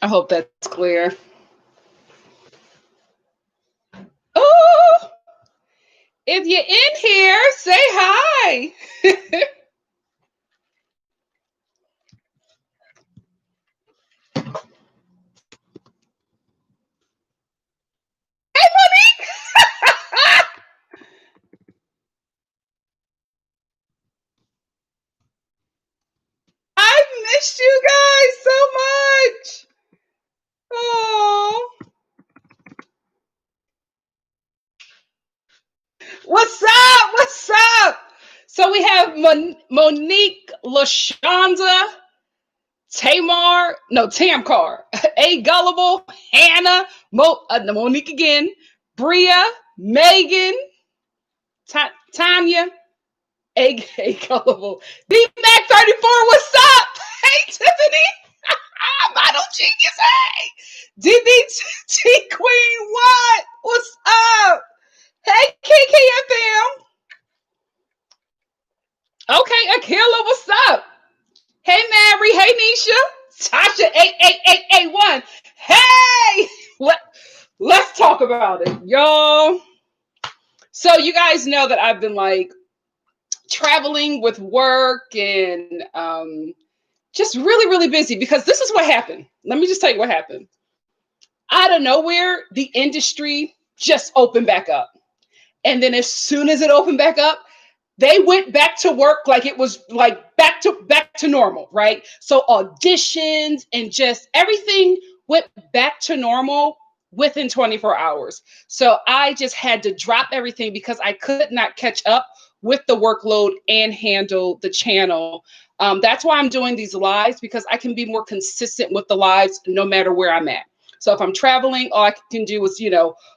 hope that's clear. Oh, if you're in here, say hi. Hey, Monique. I've missed you guys so much. Oh, what's up? What's up? So we have Monique, LaShonda, Tamcar, A Gullible, Hannah, Monique again, Bria, Megan, Tanya, A Gullible, D Mac 34. What's up? Hey Tiffany, Model Genius. Hey, DBT Queen. What's up? Hey KKFM. Okay, Akila. What's up? Hey Mary. Hey Nisha. Tasha 88881. Hey, let's talk about it, y'all. So you guys know that I've been like traveling with work and just really, really busy because this is what happened. Let me just tell you what happened. Out of nowhere, the industry just opened back up. And then as soon as it opened back up, they went back to work like it was like back to normal, right? So auditions and just everything went back to normal within 24 hours. So I just had to drop everything because I could not catch up with the workload and handle the channel. That's why I'm doing these lives, because I can be more consistent with the lives no matter where I'm at. So if I'm traveling, all I can do is,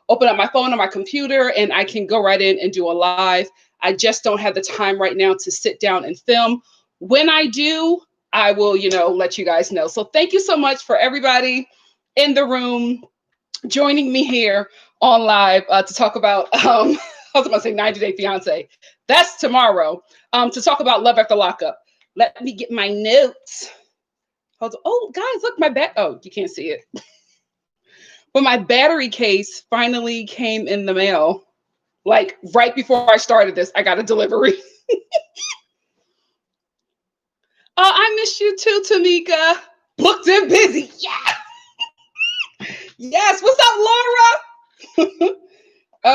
open up my phone or my computer and I can go right in and do a live. I just don't have the time right now to sit down and film. When I do, I will, let you guys know. So thank you so much for everybody in the room joining me here on live to talk about, I was going to say 90 Day Fiance. That's tomorrow, to talk about Love After Lockup. Let me get my notes. Hold on. Oh, guys, look, my back. Oh, you can't see it. But my battery case finally came in the mail. Like right before I started this, I got a delivery. Oh, I miss you too, Tamika. Booked and busy. Yeah. Yes. What's up, Laura?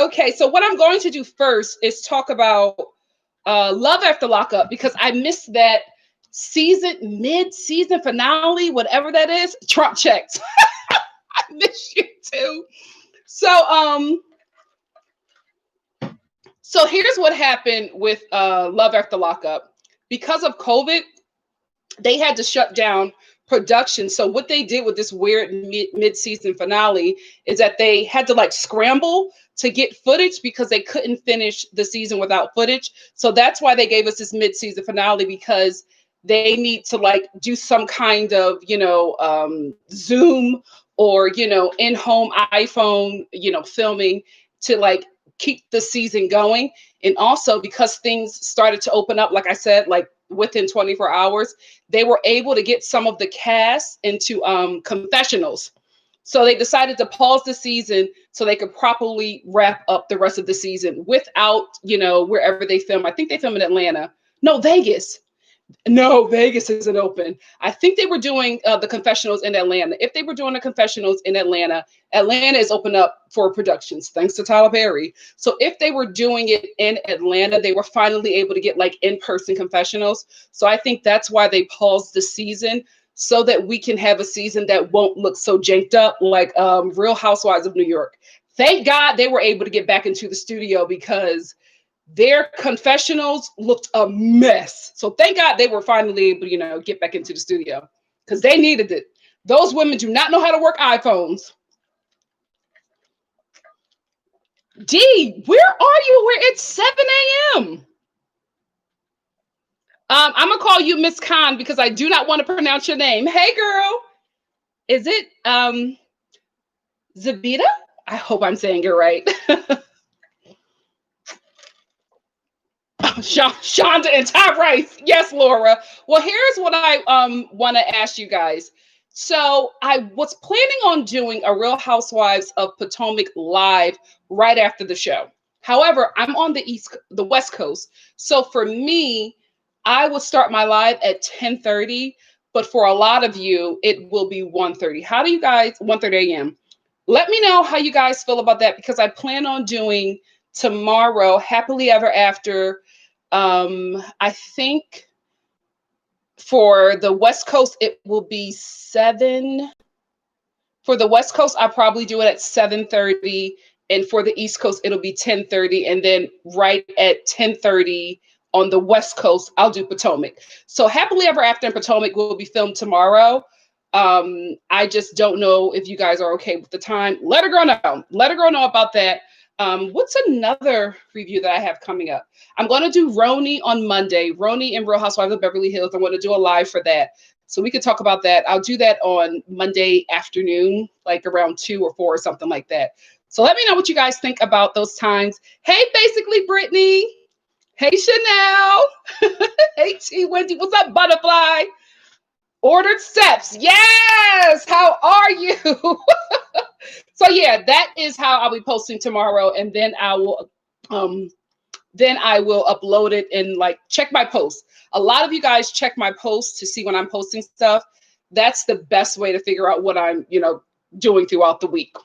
Okay. So what I'm going to do first is talk about Love After Lockup, because I missed that mid-season finale, whatever that is. Trump checks. I miss you too. So here's what happened with Love After Lockup. Because of COVID, they had to shut down production. So what they did with this weird mid-season finale is that they had to like scramble to get footage because they couldn't finish the season without footage. So that's why they gave us this mid-season finale, because they need to like do some kind of, Zoom or, in-home iPhone, filming to like keep the season going. And also because things started to open up, like I said, like within 24 hours, they were able to get some of the cast into confessionals. So they decided to pause the season so they could properly wrap up the rest of the season without, wherever they film. I think they film in Atlanta. No, Vegas. No, Vegas isn't open. I think they were doing the confessionals in Atlanta. If they were doing the confessionals in Atlanta, Atlanta is open up for productions, thanks to Tyler Perry. So if they were doing it in Atlanta, they were finally able to get like in-person confessionals. So I think that's why they paused the season, so that we can have a season that won't look so janked up like Real Housewives of New York. Thank God they were able to get back into the studio, because their confessionals looked a mess. So thank God they were finally able to, get back into the studio, because they needed it. Those women do not know how to work iPhones. D, where are you? It's 7 a.m. I'm gonna call you Miss Khan because I do not want to pronounce your name. Hey girl. Is it Zabita? I hope I'm saying it right. Shonda and Ty Rice. Yes, Laura. Well, here's what I want to ask you guys. So I was planning on doing a Real Housewives of Potomac live right after the show. However, I'm on the West Coast. So for me, I would start my live at 10:30, but for a lot of you, it will be 1:30. How do you guys 1:30 a.m.? Let me know how you guys feel about that because I plan on doing tomorrow Happily Ever After. I think for the West Coast, it will be 7. For the West Coast, I'll probably do it at 7:30. And for the East Coast, it'll be 10:30. And then right at 10:30 on the West Coast, I'll do Potomac. So Happily Ever After in Potomac will be filmed tomorrow. I just don't know if you guys are okay with the time. Let a girl know. Let a girl know about that. What's another review that I have coming up? I'm going to do Roni on Monday. Roni and Real Housewives of Beverly Hills. I'm going to do a live for that. So we could talk about that. I'll do that on Monday afternoon, like around 2 or 4 or something like that. So let me know what you guys think about those times. Hey, basically Brittany. Hey, Chanel. Hey, T. Wendy. What's up, Butterfly? Ordered Steps. Yes. How are you? So yeah, that is how I'll be posting tomorrow. And then I will upload it and like check my posts. A lot of you guys check my posts to see when I'm posting stuff. That's the best way to figure out what I'm, doing throughout the week.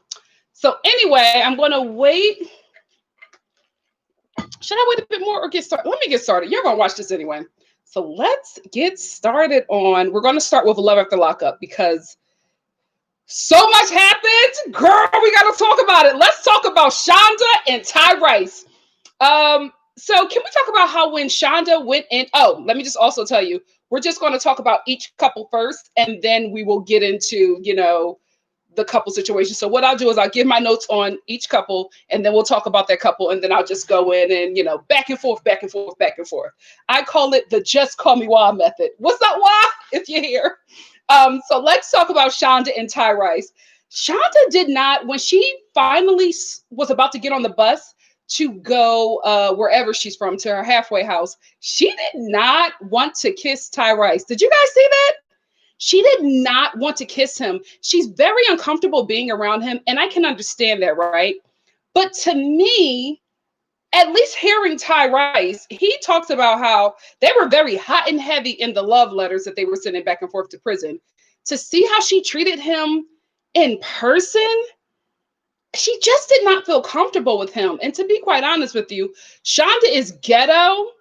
So anyway, I'm going to wait. Should I wait a bit more or get started? Let me get started. You're going to watch this anyway. So let's get started we're going to start with Love After Lockup because so much happened. Girl, we got to talk about it. Let's talk about Shonda and Ty Rice. So can we talk about how when Shonda went in? Oh, let me just also tell you, we're just going to talk about each couple first, and then we will get into, the couple situation. So what I'll do is I'll give my notes on each couple, and then we'll talk about that couple, and then I'll just go in and, back and forth, back and forth, back and forth. I call it the just call me Wah method. What's up, Wah, if you're here? So let's talk about Shonda and Ty Rice. Shonda did not, when she finally was about to get on the bus to go wherever she's from, to her halfway house, she did not want to kiss Ty Rice. Did you guys see that? She did not want to kiss him. She's very uncomfortable being around him, and I can understand that, right? But to me, at least hearing Ty Rice, he talks about how they were very hot and heavy in the love letters that they were sending back and forth to prison. To see how she treated him in person, she just did not feel comfortable with him. And to be quite honest with you, Shonda is ghetto,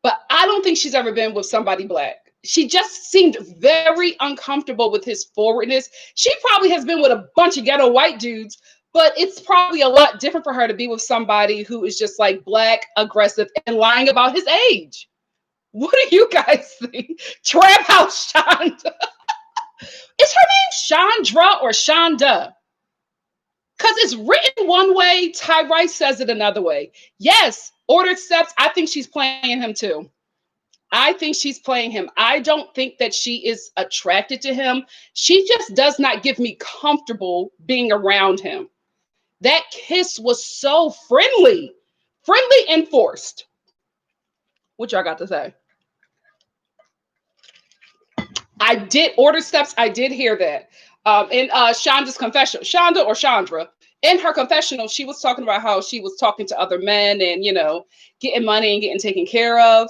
but I don't think she's ever been with somebody black. She just seemed very uncomfortable with his forwardness. She probably has been with a bunch of ghetto white dudes, but it's probably a lot different for her to be with somebody who is just like black, aggressive, and lying about his age. What do you guys think? Trap House Shonda. Is her name Chandra or Shonda? Because it's written one way, Ty Rice says it another way. Yes, Ordered Steps, I think she's playing him too. I think she's playing him. I don't think that she is attracted to him. She just does not give me comfortable being around him. That kiss was so friendly and forced. What y'all got to say? I did Order Steps. I did hear that. In Shonda's confessional, Shonda or Chandra, in her confessional, she was talking about how she was talking to other men and, getting money and getting taken care of.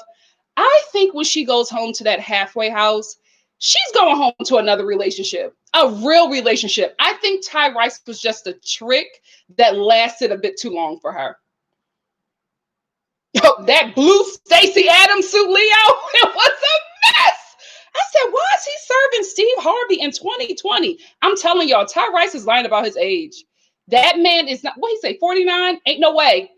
I think when she goes home to that halfway house, she's going home to another relationship, a real relationship. I think Ty Rice was just a trick that lasted a bit too long for her. That blue Stacey Adams suit, Leo, it was a mess. I said, why is he serving Steve Harvey in 2020? I'm telling y'all, Ty Rice is lying about his age. That man is not, what he say, 49? Ain't no way.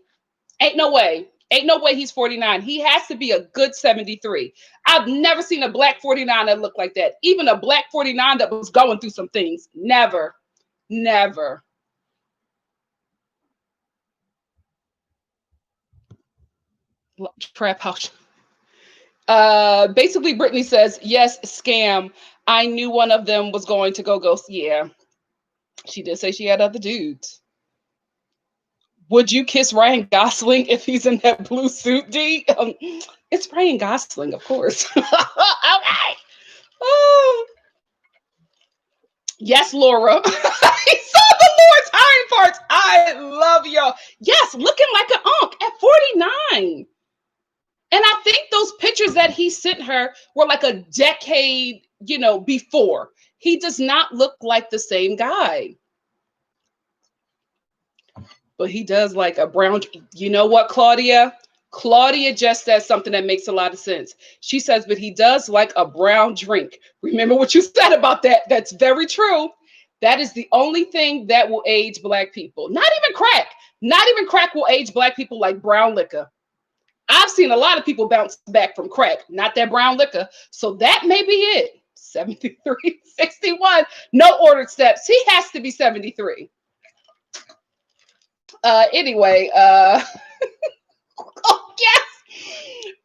Ain't no way. Ain't no way he's 49. He has to be a good 73. I've never seen a black 49 that looked like that. Even a black 49 that was going through some things. Never. Never. Trap house. Basically, Brittany says, yes, scam. I knew one of them was going to go ghost. Yeah. She did say she had other dudes. Would you kiss Ryan Gosling if he's in that blue suit, D? It's Ryan Gosling, of course. Okay. Oh. Yes, Laura. He saw the Lord's hind parts. I love y'all. Yes, looking like an unk at 49. And I think those pictures that he sent her were like a decade, before. He does not look like the same guy. But he does like a brown. You know what, Claudia? Claudia just says something that makes a lot of sense. She says, but he does like a brown drink. Remember what you said about that? That's very true. That is the only thing that will age Black people. Not even crack. Not even crack will age Black people like brown liquor. I've seen a lot of people bounce back from crack, not that brown liquor. So that may be it. 73, 61. No ordered steps. He has to be 73. Anyway, oh, yes.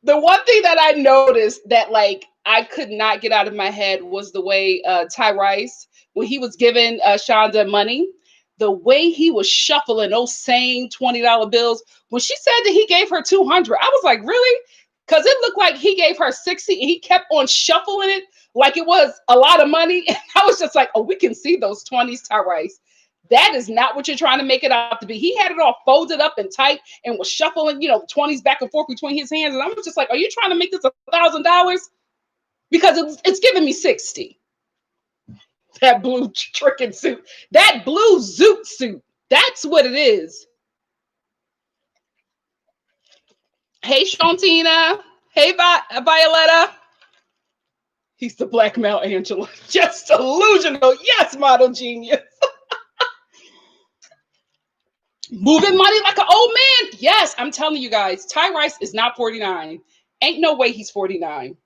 The one thing that I noticed that like I could not get out of my head was the way Ty Rice, when he was giving Shonda money, the way he was shuffling those same $20 bills. When she said that he gave her 200, I was like, really? Because it looked like he gave her 60 and he kept on shuffling it like it was a lot of money. And I was just like, oh, we can see those 20s, Ty Rice. That is not what you're trying to make it out to be. He had it all folded up and tight and was shuffling, 20s back and forth between his hands. And I was just like, are you trying to make this $1,000? Because it's giving me 60. That blue tricking suit. That blue zoot suit. That's what it is. Hey, Shantina. Hey, Violetta. He's the blackmail Angela. Just delusional. Yes, model genius. Moving money like an old man. Yes, I'm telling you guys, Ty Rice is not 49. Ain't no way he's 49.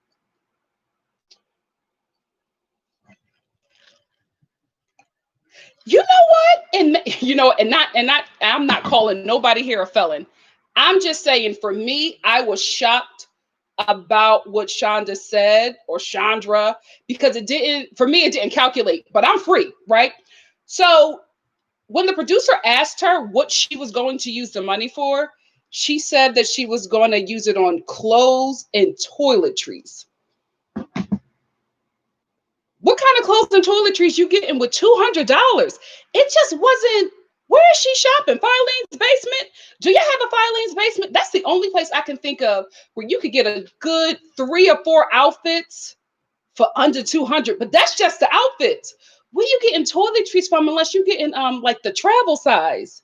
You know what? And I'm not calling nobody here a felon. I'm just saying, for me, I was shocked about what Shonda said, or Chandra, because for me, it didn't calculate, but I'm free, right? So when the producer asked her what she was going to use the money for, she said that she was going to use it on clothes and toiletries. What kind of clothes and toiletries you getting with $200? It just wasn't. Where is she shopping? Filene's basement? Do you have a Filene's basement? That's the only place I can think of where you could get a good 3 or 4 outfits for under 200. But that's just the outfits. Where you getting toiletries from unless you're getting like the travel size?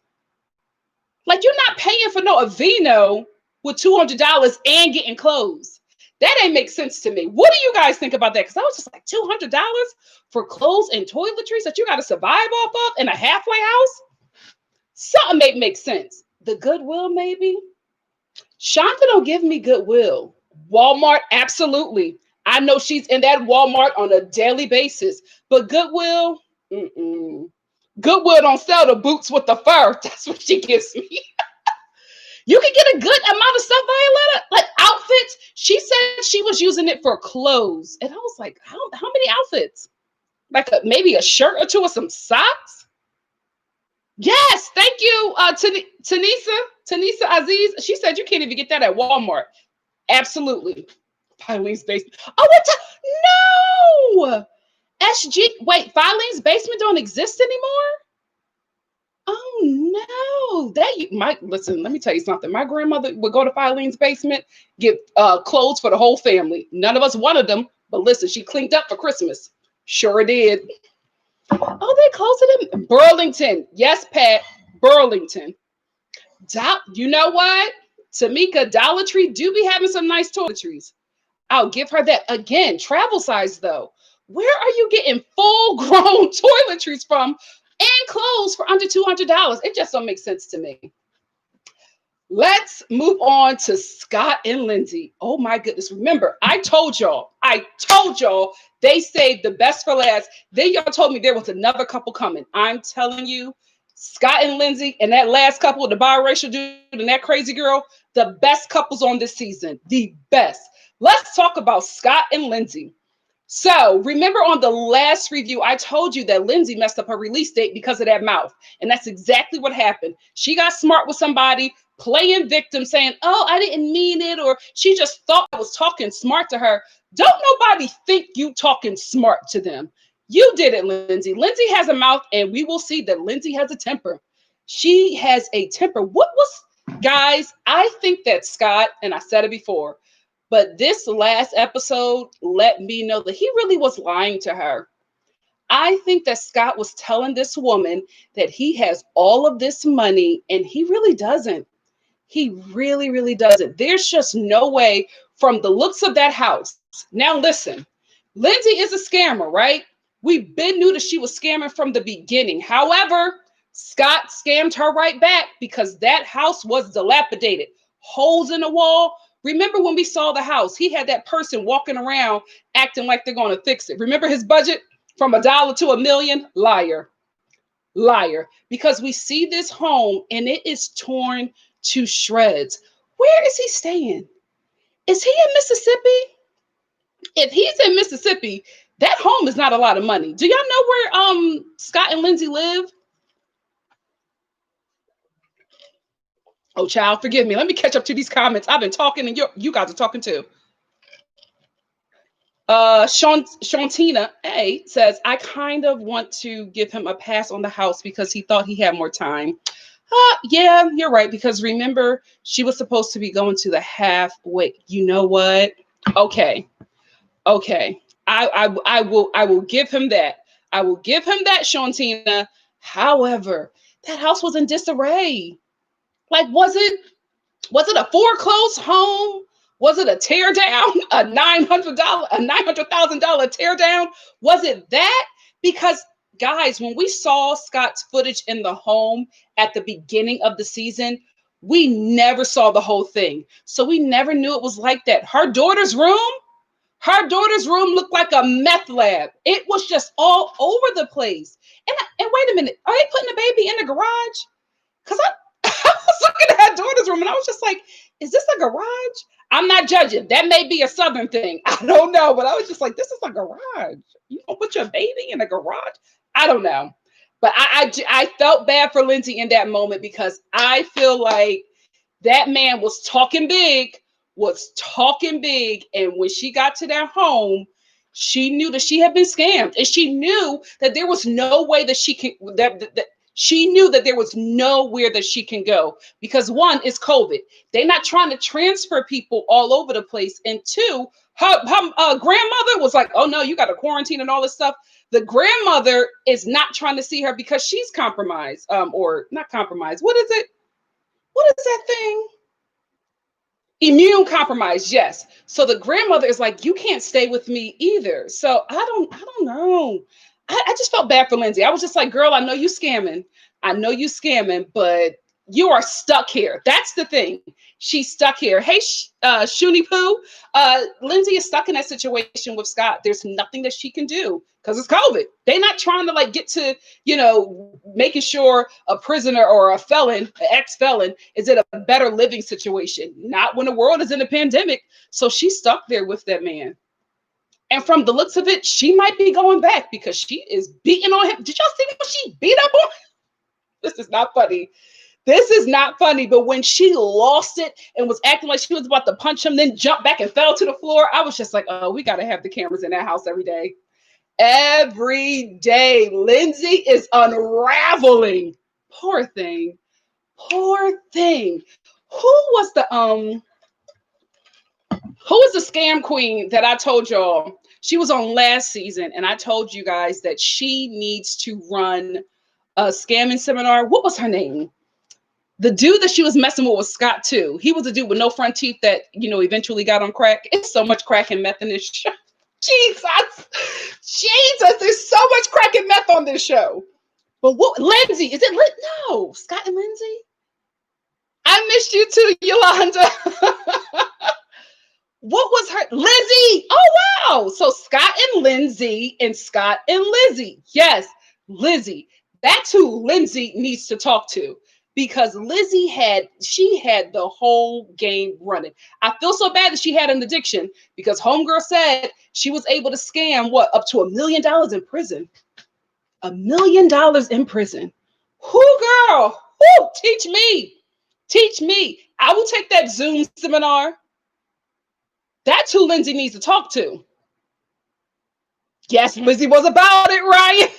Like, you're not paying for no Aveeno with $200 and getting clothes. That ain't make sense to me. What do you guys think about that? Because I was just like, $200 for clothes and toiletries that you got to survive off of in a halfway house? Something make sense. The Goodwill, maybe? Shonda don't give me Goodwill. Walmart, absolutely. I know she's in that Walmart on a daily basis. But Goodwill, Goodwill don't sell the boots with the fur. That's what she gives me. You can get a good amount of stuff, Violetta, like outfits. She said she was using it for clothes. And I was like, how many outfits? Like maybe a shirt or two or some socks? Yes, thank you, Tanisa Aziz. She said you can't even get that at Walmart. Absolutely. Filene's basement. Oh, no! SG, wait, Filene's basement don't exist anymore? Oh no! That you might listen. Let me tell you something. My grandmother would go to Filene's basement, get clothes for the whole family. None of us wanted them, but listen, she cleaned up for Christmas. Sure did. Oh, they closed it in Burlington. Yes, Pat, Burlington. You know what? Tamika, Dollar Tree do be having some nice toiletries. I'll give her that. Again, travel size though. Where are you getting full-grown toiletries from and clothes for under $200? It just don't make sense to me. Let's move on to Scott and Lindsay. Oh my goodness. Remember, I told y'all they saved the best for last. Then y'all told me there was another couple coming. I'm telling you, Scott and Lindsay and that last couple, the biracial dude and that crazy girl, the best couples on this season. The best. Let's talk about Scott and Lindsay. So remember on the last review, I told you that Lindsay messed up her release date because of that mouth. And that's exactly what happened. She got smart with somebody, playing victim, saying, oh, I didn't mean it. Or she just thought I was talking smart to her. Don't nobody think you talking smart to them. You did it, Lindsay. Lindsay has a mouth, and we will see that Lindsay has a temper. She has a temper. What was, guys, I think that Scott, and I said it before, but this last episode let me know that he really was lying to her. I think that Scott was telling this woman that he has all of this money, and he really doesn't. He really, really doesn't. There's just no way from the looks of that house. Now, listen, Lindsay is a scammer, right? We've been knew that she was scamming from the beginning. However, Scott scammed her right back because that house was dilapidated, holes in the wall. Remember when we saw the house? He had that person walking around acting like they're going to fix it. Remember his budget from $1 to $1,000,000? Liar, liar. Because we see this home and it is torn to shreds. Where is he staying? Is he in Mississippi? If he's in Mississippi, that home is not a lot of money. Do y'all know where Scott and Lindsay live? Oh, child, forgive me. Let me catch up to these comments. I've been talking and you guys are talking too. Shantina A says, I kind of want to give him a pass on the house because he thought he had more time. Yeah, you're right. Because remember, she was supposed to be going to the halfway. You know what? Okay. I will give him that. I will give him that, Shantina. However, that house was in disarray. Like, was it a foreclosed home? Was it a tear down? $900,000 tear down? Was it that? Because guys, when we saw Scott's footage in the home at the beginning of the season, we never saw the whole thing. So we never knew it was like that. Her daughter's room looked like a meth lab. It was just all over the place. And wait a minute, are they putting the baby in the garage? Because I was looking at her daughter's room and I was just like, is this a garage? I'm not judging. That may be a Southern thing. I don't know. But I was just like, this is a garage. You don't put your baby in a garage? I don't know. But I felt bad for Lindsay in that moment because I feel like that man was talking big. And when she got to that home, she knew that she had been scammed. And she knew that there was no way that she can, that she knew that there was nowhere that she can go because one is COVID. They're not trying to transfer people all over the place. And two, her grandmother was like, oh no, you got to quarantine and all this stuff. The grandmother is not trying to see her because she's compromised, or not compromised. What is it? What is that thing? Immune compromised, yes. So the grandmother is like, you can't stay with me either. So I don't know. I just felt bad for Lindsay. I was just like, girl, I know you scamming. But you are stuck here. That's the thing. She's stuck here. Hey, Shoonie Poo. Lindsay is stuck in that situation with Scott. There's nothing that she can do because it's COVID. They're not trying to like get to, making sure a prisoner or a felon, an ex-felon, is in a better living situation. Not when the world is in a pandemic. So she's stuck there with that man. And from the looks of it, she might be going back because she is beating on him. Did y'all see what she beat up on? This is not funny. But when she lost it and was acting like she was about to punch him, then jumped back and fell to the floor, I was just like, oh, we got to have the cameras in that house every day. Every day. Lindsay is unraveling. Poor thing. Who was the scam queen that I told y'all? She was on last season, and I told you guys that she needs to run a scamming seminar. What was her name? The dude that she was messing with was Scott too. He was a dude with no front teeth that, eventually got on crack. It's so much crack and meth in this show. Jesus, there's so much crack and meth on this show. But what, Lindsay, is it lit? No, Scott and Lindsay. I missed you too, Yolanda. What was her? Lizzie. Oh, wow. So Scott and Lindsay and Scott and Lizzie. Yes, Lizzie. That's who Lindsay needs to talk to because Lizzie had the whole game running. I feel so bad that she had an addiction because homegirl said she was able to scam up to $1 million in prison. $1 million in prison. Who, girl? Who? Teach me. I will take that Zoom seminar. That's who Lindsay needs to talk to. Yes, Lizzie was about it, Ryan.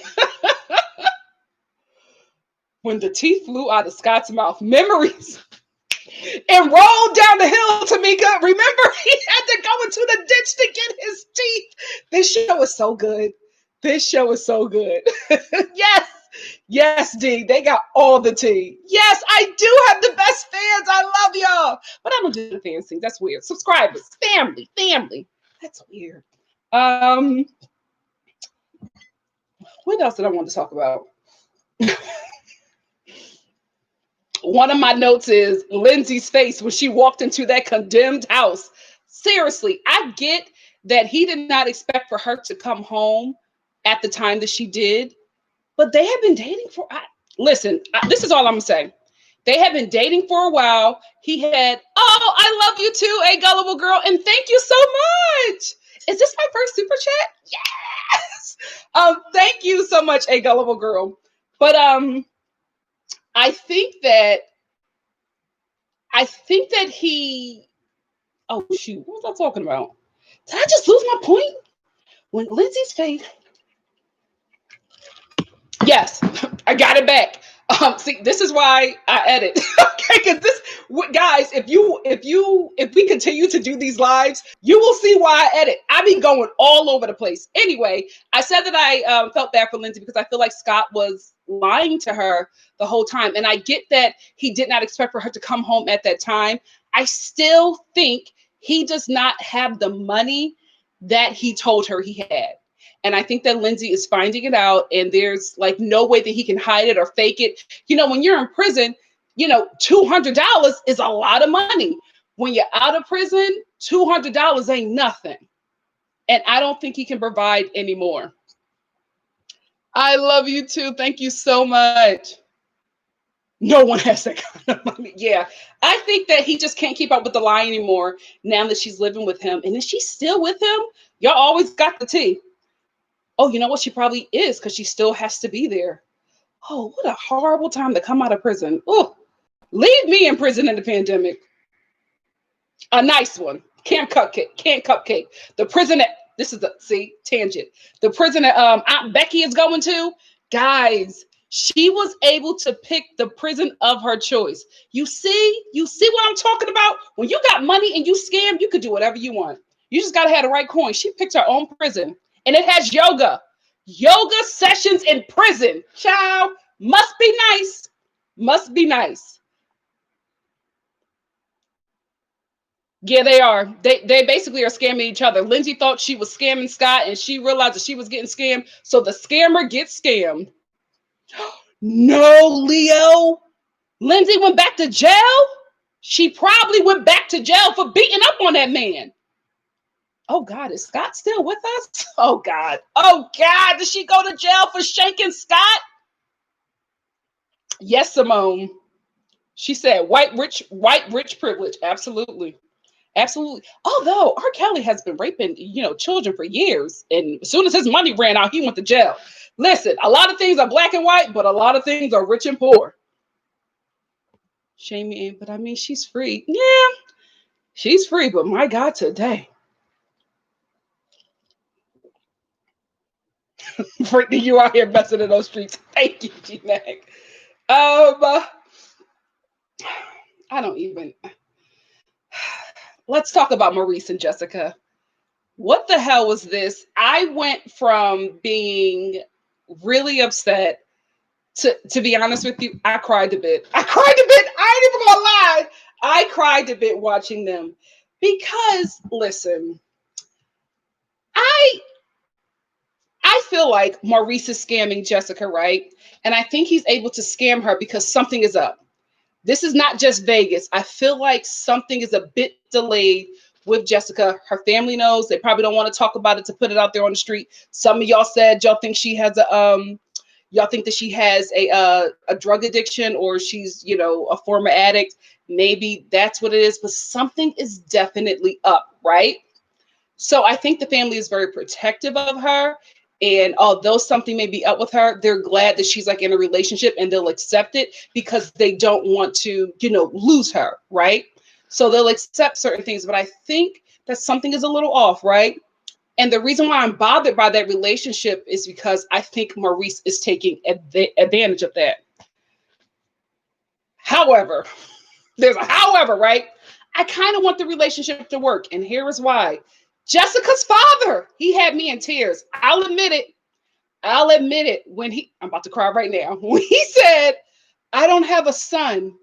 When the teeth flew out of Scott's mouth, memories. And rolled down the hill, Tamika. Remember, he had to go into the ditch to get his teeth. This show is so good. This show is so good. Yes. Yes, D. They got all the tea. Yes, I do have the best fans. I love y'all. But I don't do the fans thing. That's weird. Subscribers. Family. That's weird. What else did I want to talk about? One of my notes is Lindsay's face when she walked into that condemned house. Seriously, I get that he did not expect for her to come home at the time that she did, but they have been dating for. This is all I'm gonna say. They have been dating for a while. He had, oh, I love you too, a gullible girl, and thank you so much. Is this my first super chat? Yes. Thank you so much, a gullible girl. But I think that he. Oh shoot, what was I talking about? Did I just lose my point? When Lindsay's face. Yes, I got it back. See, this is why I edit. Okay, because this, guys, if we continue to do these lives, you will see why I edit. I be going all over the place. Anyway, I said that I felt bad for Lindsay because I feel like Scott was lying to her the whole time, and I get that he did not expect for her to come home at that time. I still think he does not have the money that he told her he had. And I think that Lindsay is finding it out, and there's like no way that he can hide it or fake it. You know, when you're in prison, $200 is a lot of money. When you're out of prison, $200 ain't nothing. And I don't think he can provide anymore. I love you too. Thank you so much. No one has that kind of money. Yeah. I think that he just can't keep up with the lie anymore now that she's living with him. And is she still with him? Y'all always got the tea. Oh, you know what? She probably is because she still has to be there. Oh, what a horrible time to come out of prison. Oh, leave me in prison in the pandemic. A nice one. Camp Cupcake. The prison that, this is tangent. The prison that Aunt Becky is going to. Guys, she was able to pick the prison of her choice. You see what I'm talking about? When you got money and you scam, you could do whatever you want. You just got to have the right coin. She picked her own prison. And it has yoga sessions in prison. Child, must be nice. Yeah, they are. They basically are scamming each other. Lindsay thought she was scamming Scott, and she realized that she was getting scammed. So the scammer gets scammed. No, Leo. Lindsay went back to jail. She probably went back to jail for beating up on that man. Oh God, is Scott still with us? Oh God, did she go to jail for shanking Scott? Yes, Simone. She said white rich privilege. Absolutely. Although R. Kelly has been raping, children for years, and as soon as his money ran out, he went to jail. Listen, a lot of things are black and white, but a lot of things are rich and poor. Shame me, but I mean, she's free. Yeah, she's free, but my God, today. Brittany, you out here messing in those streets. Thank you, G-Mac. I don't even. Let's talk about Maurice and Jessica. What the hell was this? I went from being really upset to be honest with you, I cried a bit. I ain't even gonna lie. I cried a bit watching them because, listen, I feel like Maurice is scamming Jessica, right? And I think he's able to scam her because something is up. This is not just Vegas. I feel like something is a bit delayed with Jessica. Her family knows. They probably don't want to talk about it to put it out there on the street. Some of y'all said y'all think she has y'all think that she has a drug addiction or she's, a former addict. Maybe that's what it is, but something is definitely up, right? So I think the family is very protective of her. And although something may be up with her, they're glad that she's like in a relationship and they'll accept it because they don't want to, lose her, right? So they'll accept certain things. But I think that something is a little off, right? And the reason why I'm bothered by that relationship is because I think Maurice is taking advantage of that. However, there's a however, right? I kind of want the relationship to work. And here is why. Jessica's father, he had me in tears. I'll admit it. I'll admit it. I'm about to cry right now. When he said, I don't have a son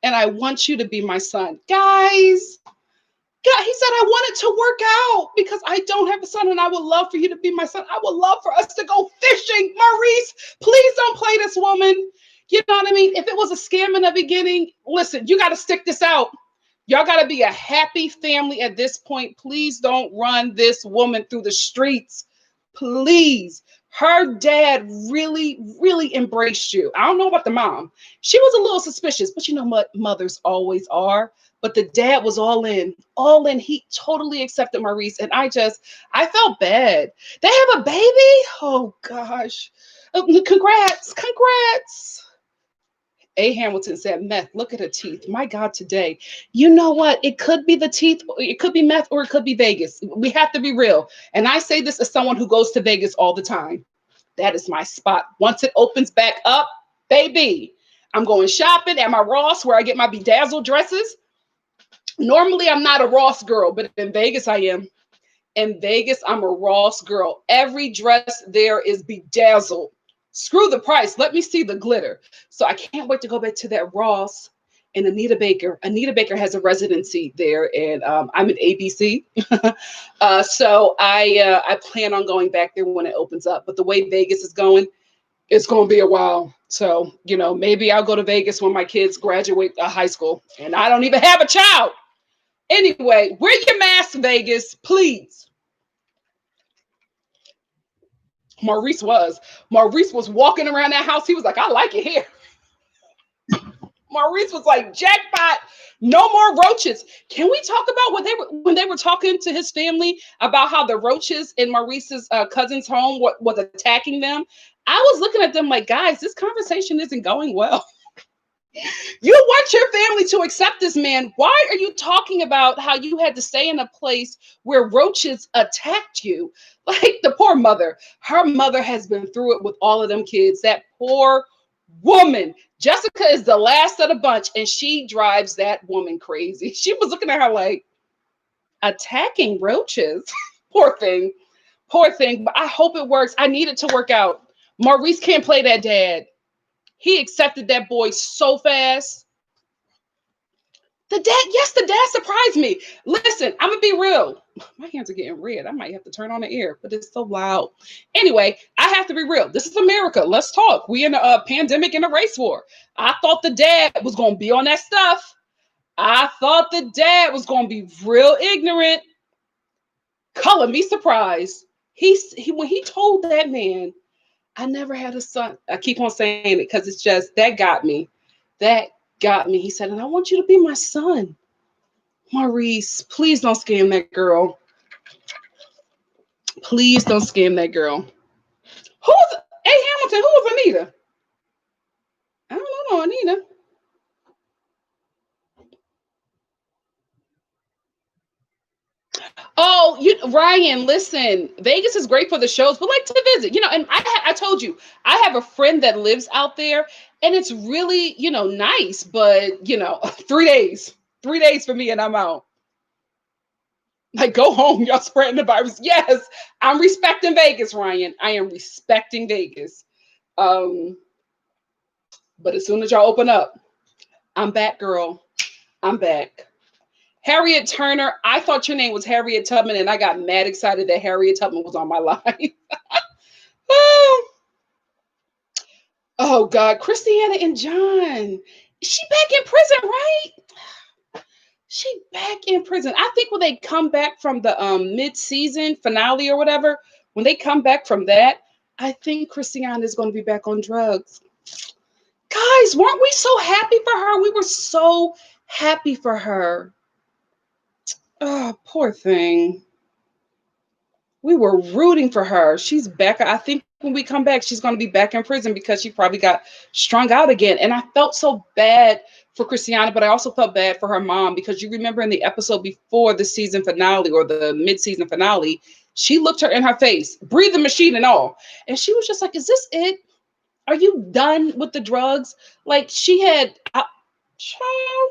and I want you to be my son. Guys, God, he said, I want it to work out because I don't have a son and I would love for you to be my son. I would love for us to go fishing. Maurice, please don't play this woman. You know what I mean? If it was a scam in the beginning, listen, you got to stick this out. Y'all got to be a happy family at this point. Please don't run this woman through the streets. Please. Her dad really, really embraced you. I don't know about the mom. She was a little suspicious, but you know what? Mothers always are. But the dad was all in, all in. He totally accepted Maurice. And I felt bad. They have a baby? Oh, gosh. Congrats. A. Hamilton said, meth, look at her teeth. My God, today. You know what? It could be the teeth, it could be meth, or it could be Vegas. We have to be real. And I say this as someone who goes to Vegas all the time. That is my spot. Once it opens back up, baby, I'm going shopping at my Ross where I get my bedazzled dresses. Normally, I'm not a Ross girl, but in Vegas, I am. In Vegas, I'm a Ross girl. Every dress there is bedazzled. Screw the price. Let me see the glitter. So I can't wait to go back to that Ross and Anita Baker. Anita Baker has a residency there, and I'm at ABC. So I plan on going back there when it opens up. But the way Vegas is going, it's going to be a while. So, you know, maybe I'll go to Vegas when my kids graduate high school, and I don't even have a child. Anyway, wear your mask, Vegas, please. Maurice was walking around that house. He was like, I like it here. Maurice was like, jackpot, no more roaches. Can we talk about what when they were talking to his family about how the roaches in Maurice's cousin's home was attacking them? I was looking at them like, guys, this conversation isn't going well. You want your family to accept this man. Why are you talking about how you had to stay in a place where roaches attacked you? Like the poor mother. Her mother has been through it with all of them kids. That poor woman. Jessica is the last of the bunch, and she drives that woman crazy. She was looking at her like, attacking roaches. Poor thing. Poor thing. But I hope it works. I need it to work out. Maurice can't play that dad. He accepted that boy so fast. The dad surprised me. Listen, I'm gonna be real. My hands are getting red. I might have to turn on the air, but it's so loud. Anyway, I have to be real. This is America. Let's talk. We in a pandemic and a race war. I thought the dad was gonna be on that stuff. I thought the dad was gonna be real ignorant. Color me surprised. When he told that man, I never had a son. I keep on saying it because it's just that got me. That got me. He said, and I want you to be my son. Maurice, please don't scam that girl. Please don't scam that girl. Who's A. Hamilton? Who was Anita? I don't know Anita. Oh, Ryan, listen, Vegas is great for the shows, but like to visit, and I told you, I have a friend that lives out there and it's really, nice, but 3 days for me and I'm out. Like, go home, y'all spreading the virus. Yes, I'm respecting Vegas, Ryan. I am respecting Vegas. But as soon as y'all open up, I'm back, girl. I'm back. Harriet Turner, I thought your name was Harriet Tubman, and I got mad excited that Harriet Tubman was on my line. Oh, God. Kristiana and John. She back in prison, right? She back in prison. I think when they come back from the mid-season finale or whatever, when they come back from that, I think Kristiana is going to be back on drugs. Guys, weren't we so happy for her? We were so happy for her. Oh, poor thing. We were rooting for her. She's back. I think when we come back, she's going to be back in prison because she probably got strung out again. And I felt so bad for Kristiana, but I also felt bad for her mom because you remember in the episode before the season finale or the mid-season finale, She looked her in her face, breathing machine and all. And she was just like, is this it? Are you done with the drugs? Like she had, child.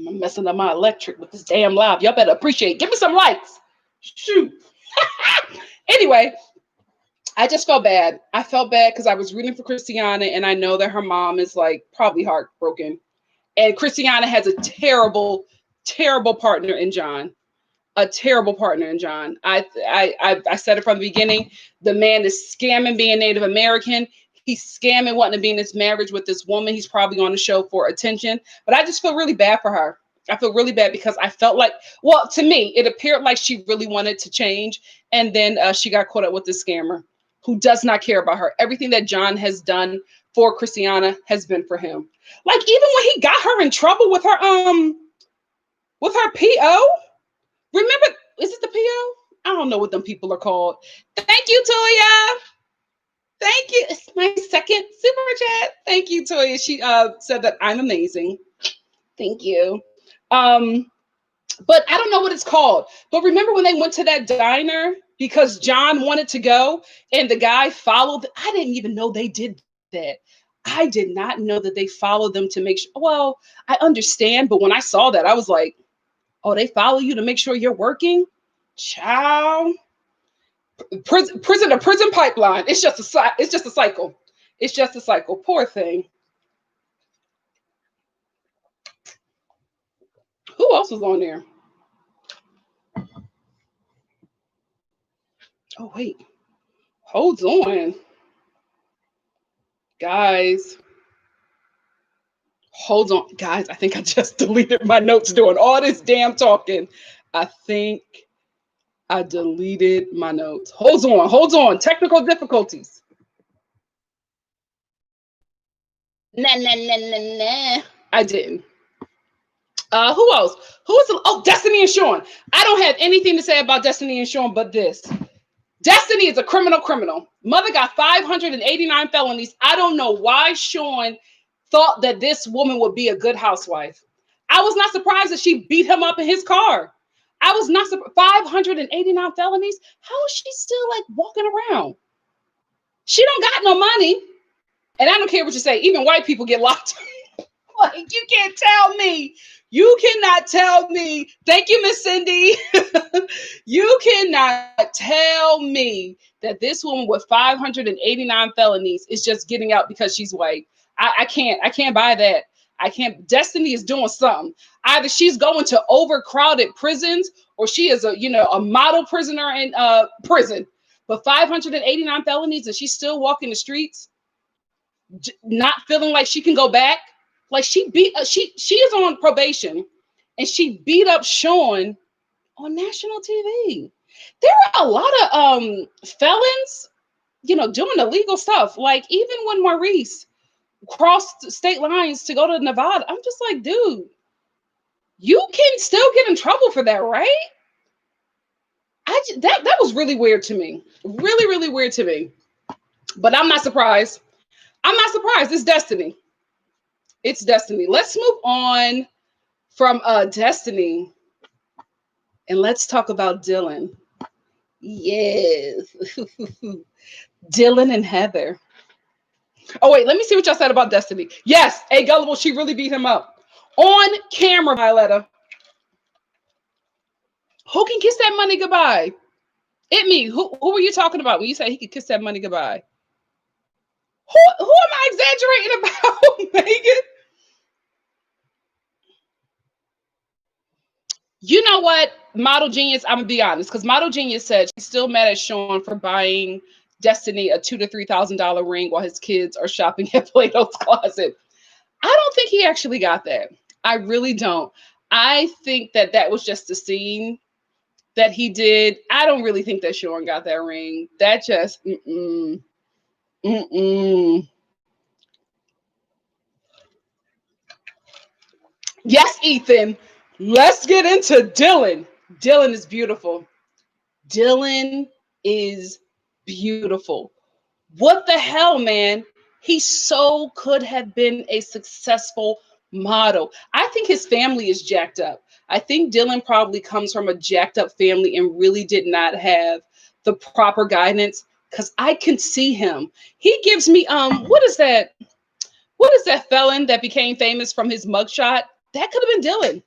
I'm messing up my electric with this damn live. Y'all better appreciate it. Give me some lights. Shoot. Anyway, I just felt bad. I felt bad because I was rooting for Kristiana, and I know that her mom is like probably heartbroken. And Kristiana has a terrible, terrible partner in John. A terrible partner in John. I said it from the beginning. The man is scamming being Native American. He's scamming wanting to be in this marriage with this woman. He's probably on the show for attention. But I just feel really bad for her. I feel really bad because I felt like, well, to me, it appeared like she really wanted to change. And then she got caught up with this scammer who does not care about her. Everything that John has done for Kristiana has been for him. Like even when he got her in trouble with her PO. Remember, is it the PO? I don't know what them people are called. Thank you, Toya. Thank you. It's my second super chat. Thank you, Toya. She said that I'm amazing. Thank you. But I don't know what it's called. But remember when they went to that diner because John wanted to go and the guy followed? I didn't even know they did that. I did not know that they followed them to make sure. Well, I understand, but when I saw that, I was like, oh, they follow you to make sure you're working? Child. Prison to prison pipeline. It's just a cycle. It's just a cycle. Poor thing. Who else was on there? Oh, wait. Hold on. Guys. Hold on. Guys, I think I just deleted my notes doing all this damn talking. I think I deleted my notes. Hold on. Technical difficulties. Nah. I didn't. Who else? Destiny and Sean. I don't have anything to say about Destiny and Sean but this. Destiny is a criminal. Mother got 589 felonies. I don't know why Sean thought that this woman would be a good housewife. I was not surprised that she beat him up in his car. I was not surprised. 589 felonies. How is she still like walking around? She don't got no money. And I don't care what you say. Even white people get locked. Like, you can't tell me. You cannot tell me. Thank you, Miss Cindy. You cannot tell me that this woman with 589 felonies is just getting out because she's white. I can't buy that. I can't. Destiny is doing something. Either she's going to overcrowded prisons or she is a model prisoner in prison. But 589 felonies and she's still walking the streets, not feeling like she can go back. Like she is on probation and she beat up Sean on national TV. There are a lot of felons, doing illegal stuff. Like even when Maurice crossed state lines to go to Nevada, I'm just like, dude, you can still get in trouble for that, right? That was really weird to me. Really, really weird to me. But I'm not surprised. It's Destiny. It's Destiny. Let's move on from Destiny and let's talk about Dylan. Yes. Dylan and Heather. Oh, wait, let me see what y'all said about Destiny. Yes, Gullible, she really beat him up. On camera, Violetta. Who can kiss that money goodbye? Me. Who were you talking about when you said he could kiss that money goodbye? Who am I exaggerating about, Megan? You know what? Model Genius, I'm going to be honest, because Model Genius said she's still mad at Sean for buying Destiny a $2,000 to $3,000 ring while his kids are shopping at Plato's Closet. I don't think he actually got that. I really don't. I think that was just a scene that he did. I don't really think that Sean got that ring. That just, Yes, Ethan. Let's get into Dylan. Dylan is beautiful. Dylan is beautiful. What the hell, man? He so could have been a successful Model. I think his family is jacked up. I think Dylan probably comes from a jacked up family and really did not have the proper guidance, because I can see him. He gives me what is that? What is that felon that became famous from his mugshot? That could have been Dylan.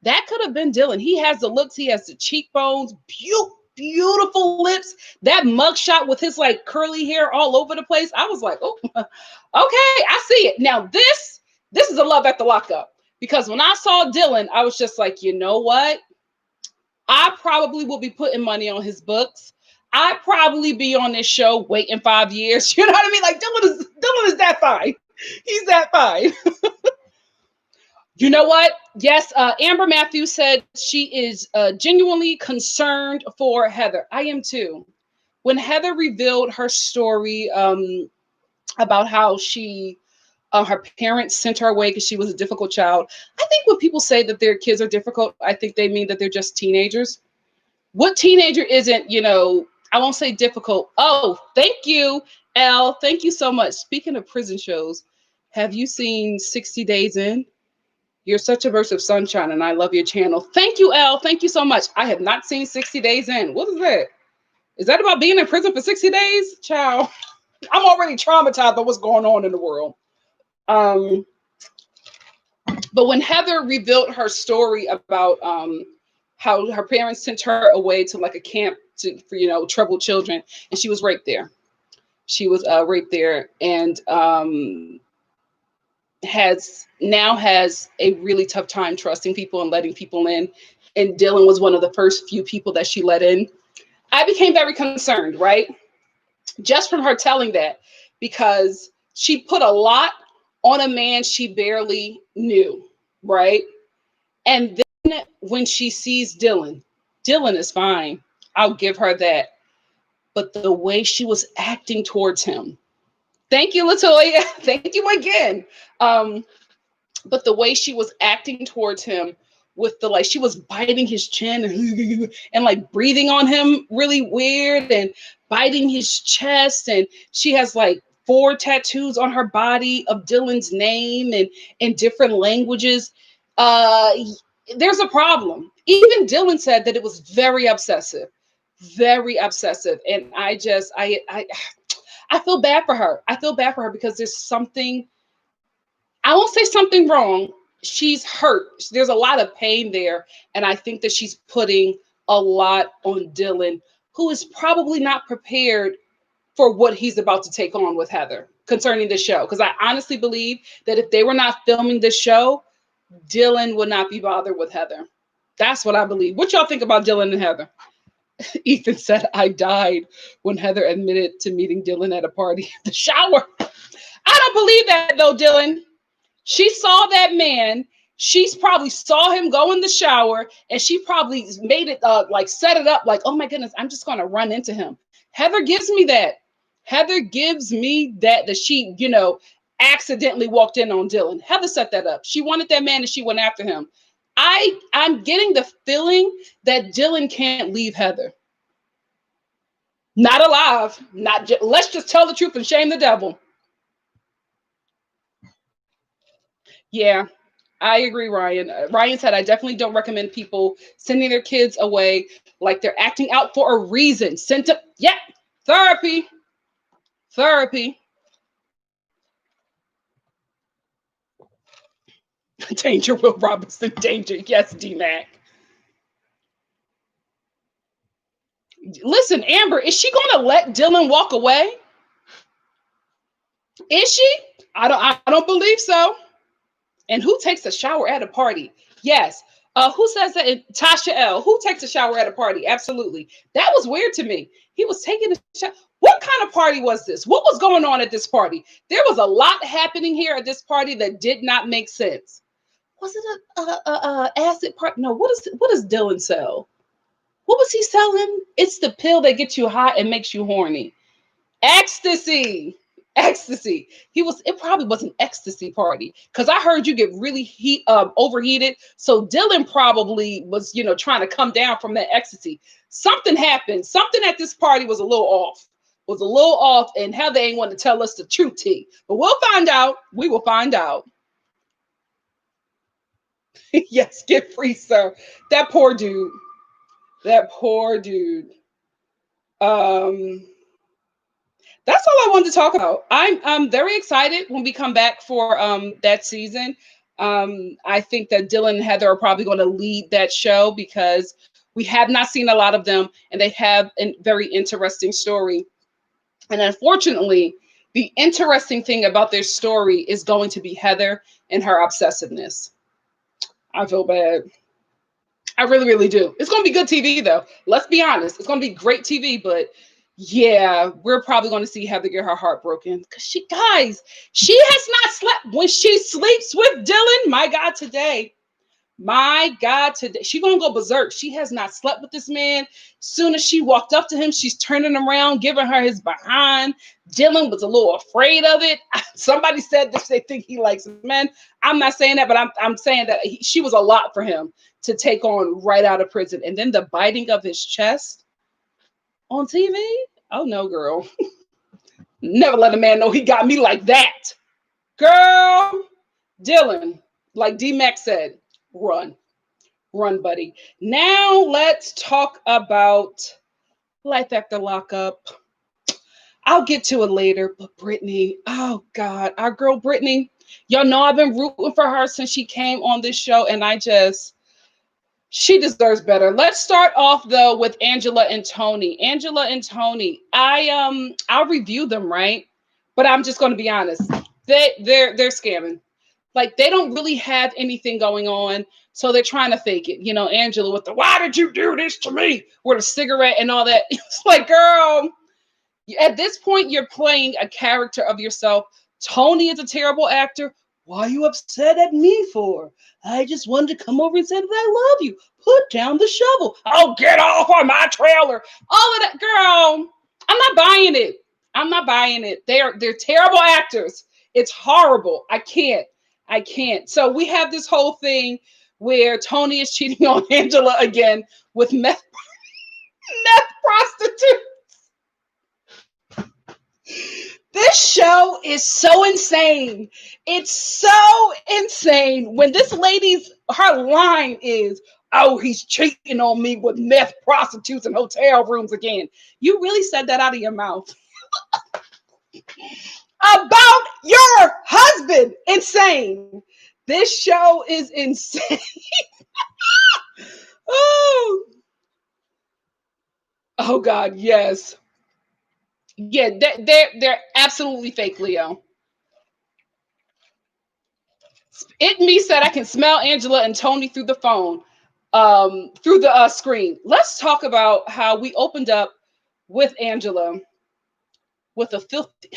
That could have been Dylan. He has the looks, he has the cheekbones, beautiful lips. That mugshot with his like curly hair all over the place. I was like, oh, okay, I see it. Now this is a love at the lockup. Because when I saw Dylan, I was just like, you know what? I probably will be putting money on his books. I'd probably be on this show waiting 5 years. You know what I mean? Like Dylan is that fine. He's that fine. You know what? Yes, Amber Matthews said she is genuinely concerned for Heather. I am too. When Heather revealed her story about how her parents sent her away because she was a difficult child, I think when people say that their kids are difficult, I think they mean that they're just teenagers. What teenager isn't, I won't say difficult. Oh, thank you, Elle. Thank you so much. Speaking of prison shows, have you seen 60 Days In? You're such a burst of sunshine, and I love your channel. Thank you, Elle. Thank you so much. I have not seen 60 Days In. What is that? Is that about being in prison for 60 days? Child, I'm already traumatized by what's going on in the world. But when Heather revealed her story about how her parents sent her away to like a camp for troubled children, and she was raped there. She was raped there, and has a really tough time trusting people and letting people in. And Dylan was one of the first few people that she let in. I became very concerned, right? Just from her telling that, because she put a lot on a man she barely knew, right? And then when she sees Dylan is fine. I'll give her that. But the way she was acting towards him. Thank you, Latoya. Thank you again. But the way she was acting towards him with she was biting his chin and like breathing on him really weird and biting his chest. And she has like 4 tattoos on her body of Dylan's name and in different languages. There's a problem. Even Dylan said that it was very obsessive. Very obsessive. And I feel bad for her. I feel bad for her because there's something, I won't say something wrong. She's hurt. There's a lot of pain there. And I think that she's putting a lot on Dylan, who is probably not prepared for what he's about to take on with Heather concerning the show. Because I honestly believe that if they were not filming the show, Dylan would not be bothered with Heather. That's what I believe. What y'all think about Dylan and Heather? Ethan said, I died when Heather admitted to meeting Dylan at a party in the shower. I don't believe that though, Dylan. She saw that man. She's probably saw him go in the shower, and she probably made it set it up like, oh my goodness, I'm just going to run into him. Heather gives me that. Heather gives me that she, accidentally walked in on Dylan. Heather set that up. She wanted that man and she went after him. I'm getting the feeling that Dylan can't leave Heather. Not alive. Let's just tell the truth and shame the devil. Yeah, I agree, Ryan. Ryan said, I definitely don't recommend people sending their kids away like they're acting out for a reason. Therapy. Danger, Will Robinson, danger. Yes, D-Mac. Listen, Amber, is she going to let Dylan walk away? Is she? I don't believe so. And who takes a shower at a party? Yes. Who says that? Tasha L. Who takes a shower at a party? Absolutely. That was weird to me. He was taking a shower. What kind of party was this? What was going on at this party? There was a lot happening here at this party that did not make sense. Was it a acid party? No. What does Dylan sell? What was he selling? It's the pill that gets you high and makes you horny. Ecstasy. It probably was an ecstasy party, because I heard you get really overheated. So Dylan probably was, trying to come down from that ecstasy. Something happened. Something at this party was a little off. And Heather ain't want to tell us the truth, T. But we'll find out. We will find out. Yes, get free, sir. That poor dude. That poor dude. Um, that's all I wanted to talk about. I'm very excited when we come back for that season. I think that Dylan and Heather are probably going to lead that show because we have not seen a lot of them, and they have a very interesting story. And unfortunately, the interesting thing about their story is going to be Heather and her obsessiveness. I feel bad. I really, really do. It's going to be good TV, though. Let's be honest. It's going to be great TV, but yeah, we're probably going to see Heather get her heart broken because guys, she has not slept. When she sleeps with Dylan, my God, today, she gonna go berserk. She has not slept with this man. Soon as she walked up to him, she's turning around, giving her his behind. Dylan was a little afraid of it. Somebody said that they think he likes men. I'm not saying that, but I'm saying that she was a lot for him to take on right out of prison. And then the biting of his chest on TV. Oh no, girl. Never let a man know he got me like that. Girl, Dylan, like D-Max said, run. Run, buddy. Now let's talk about Life After Lockup. I'll get to it later, but Brittany, oh God, our girl Brittany, y'all know I've been rooting for her since she came on this show, and she deserves better. Let's start off though with Angela and Tony. Angela and Tony, I'll review them, right? But I'm just gonna be honest. They're scamming. Like they don't really have anything going on. So they're trying to fake it. You know, Angela with the why did you do this to me? With a cigarette and all that. It's like, girl, at this point, you're playing a character of yourself. Tony is a terrible actor. Why are you upset at me for? I just wanted to come over and say that I love you. Put down the shovel. Oh, get off on my trailer. All of that, girl. I'm not buying it. I'm not buying it. They're terrible actors. It's horrible. I can't. I can't. So we have this whole thing where Tony is cheating on Angela again with meth prostitute. This show is so insane. It's so insane. When this lady's, her line is, oh, he's cheating on me with meth prostitutes and hotel rooms again. You really said that out of your mouth. About your husband. Insane. This show is insane. Oh God, yes. Yeah, they're absolutely fake, Leo. It me said I can smell Angela and Tony through the phone, through the screen. Let's talk about how we opened up with Angela with a filthy.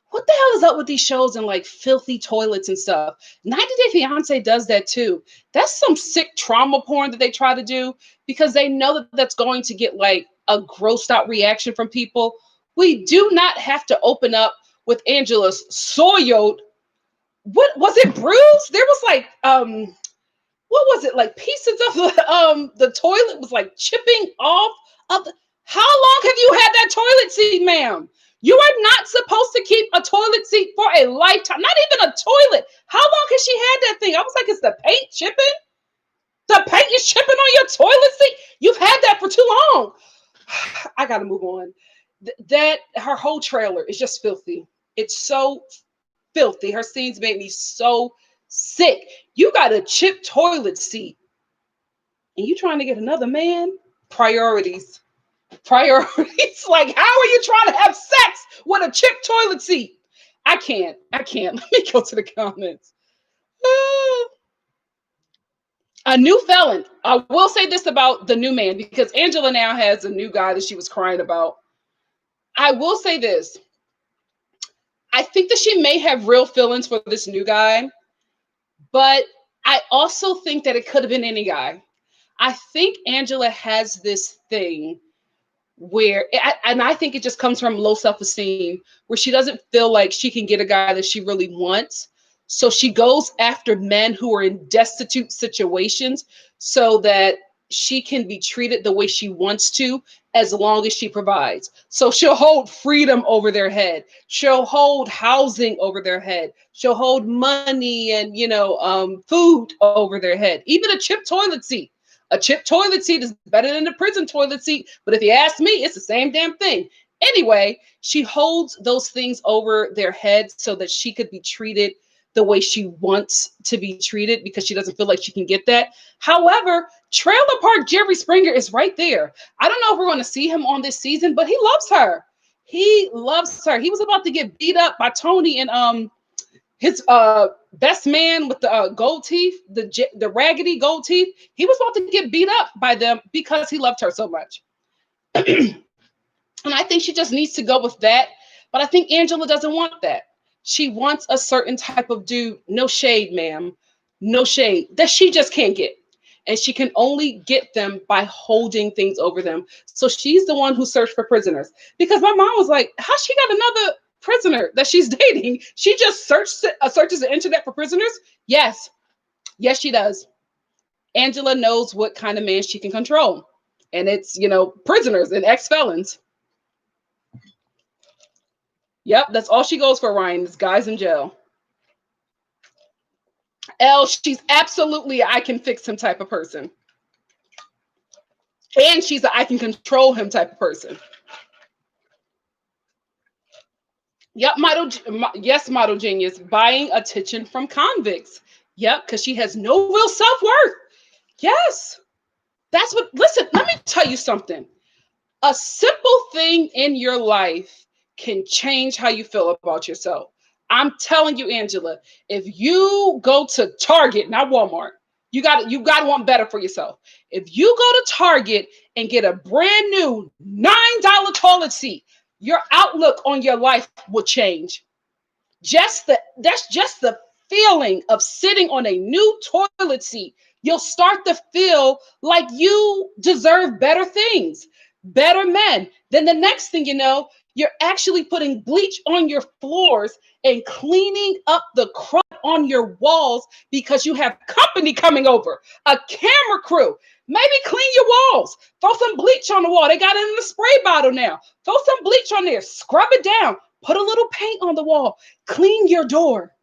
What the hell is up with these shows and like filthy toilets and stuff? 90 Day Fiance does that too. That's some sick trauma porn that they try to do because they know that that's going to get like a grossed out reaction from people. We do not have to open up with Angela's soiled. What was it? Bruised? There was like what was it? Like pieces of the toilet was like chipping off of the. How long have you had that toilet seat, ma'am? You are not supposed to keep a toilet seat for a lifetime. Not even a toilet. How long has she had that thing? I was like, is the paint chipping? The paint is chipping on your toilet seat? You've had that for too long. I gotta move on. That her whole trailer is just filthy. It's so filthy. Her scenes made me so sick. You got a chipped toilet seat and you trying to get another man? Priorities. Priorities. Like, how are you trying to have sex with a chipped toilet seat? I can't. Let me go to the comments. A new felon. I will say this about the new man because Angela now has a new guy that she was crying about. I will say this. I think that she may have real feelings for this new guy, but I also think that it could have been any guy. I think Angela has this thing where, and I think it just comes from low self-esteem, where she doesn't feel like she can get a guy that she really wants. So she goes after men who are in destitute situations so that she can be treated the way she wants to as long as she provides. So she'll hold freedom over their head. She'll hold housing over their head. She'll hold money and, food over their head. Even a chipped toilet seat. A chipped toilet seat is better than the prison toilet seat. But if you ask me, it's the same damn thing. Anyway, she holds those things over their head so that she could be treated the way she wants to be treated because she doesn't feel like she can get that. However, Trailer Park Jerry Springer is right there. I don't know if we're going to see him on this season, but he loves her. He loves her. He was about to get beat up by Tony and his best man with the gold teeth, the raggedy gold teeth. He was about to get beat up by them because he loved her so much. And I think she just needs to go with that. But I think Angela doesn't want that. She wants a certain type of dude, no shade, ma'am, no shade, that she just can't get. And she can only get them by holding things over them. So she's the one who searched for prisoners. Because my mom was like, how she got another prisoner that she's dating? She just searches the internet for prisoners? Yes. Yes, she does. Angela knows what kind of man she can control. And it's, prisoners and ex-felons. Yep, that's all she goes for, Ryan, is guys in jail. Elle, she's absolutely I can fix him type of person. And she's I can control him type of person. Yep, model genius, buying attention from convicts. Yep, because she has no real self-worth. Yes, listen, let me tell you something. A simple thing in your life can change how you feel about yourself. I'm telling you, Angela, if you go to Target, not Walmart, you got to want better for yourself. If you go to Target and get a brand new $9 toilet seat, your outlook on your life will change. That's just the feeling of sitting on a new toilet seat. You'll start to feel like you deserve better things, better men. Then the next thing you know, you're actually putting bleach on your floors and cleaning up the crud on your walls because you have company coming over, a camera crew. Maybe clean your walls. Throw some bleach on the wall. They got it in the spray bottle now. Throw some bleach on there. Scrub it down. Put a little paint on the wall. Clean your door.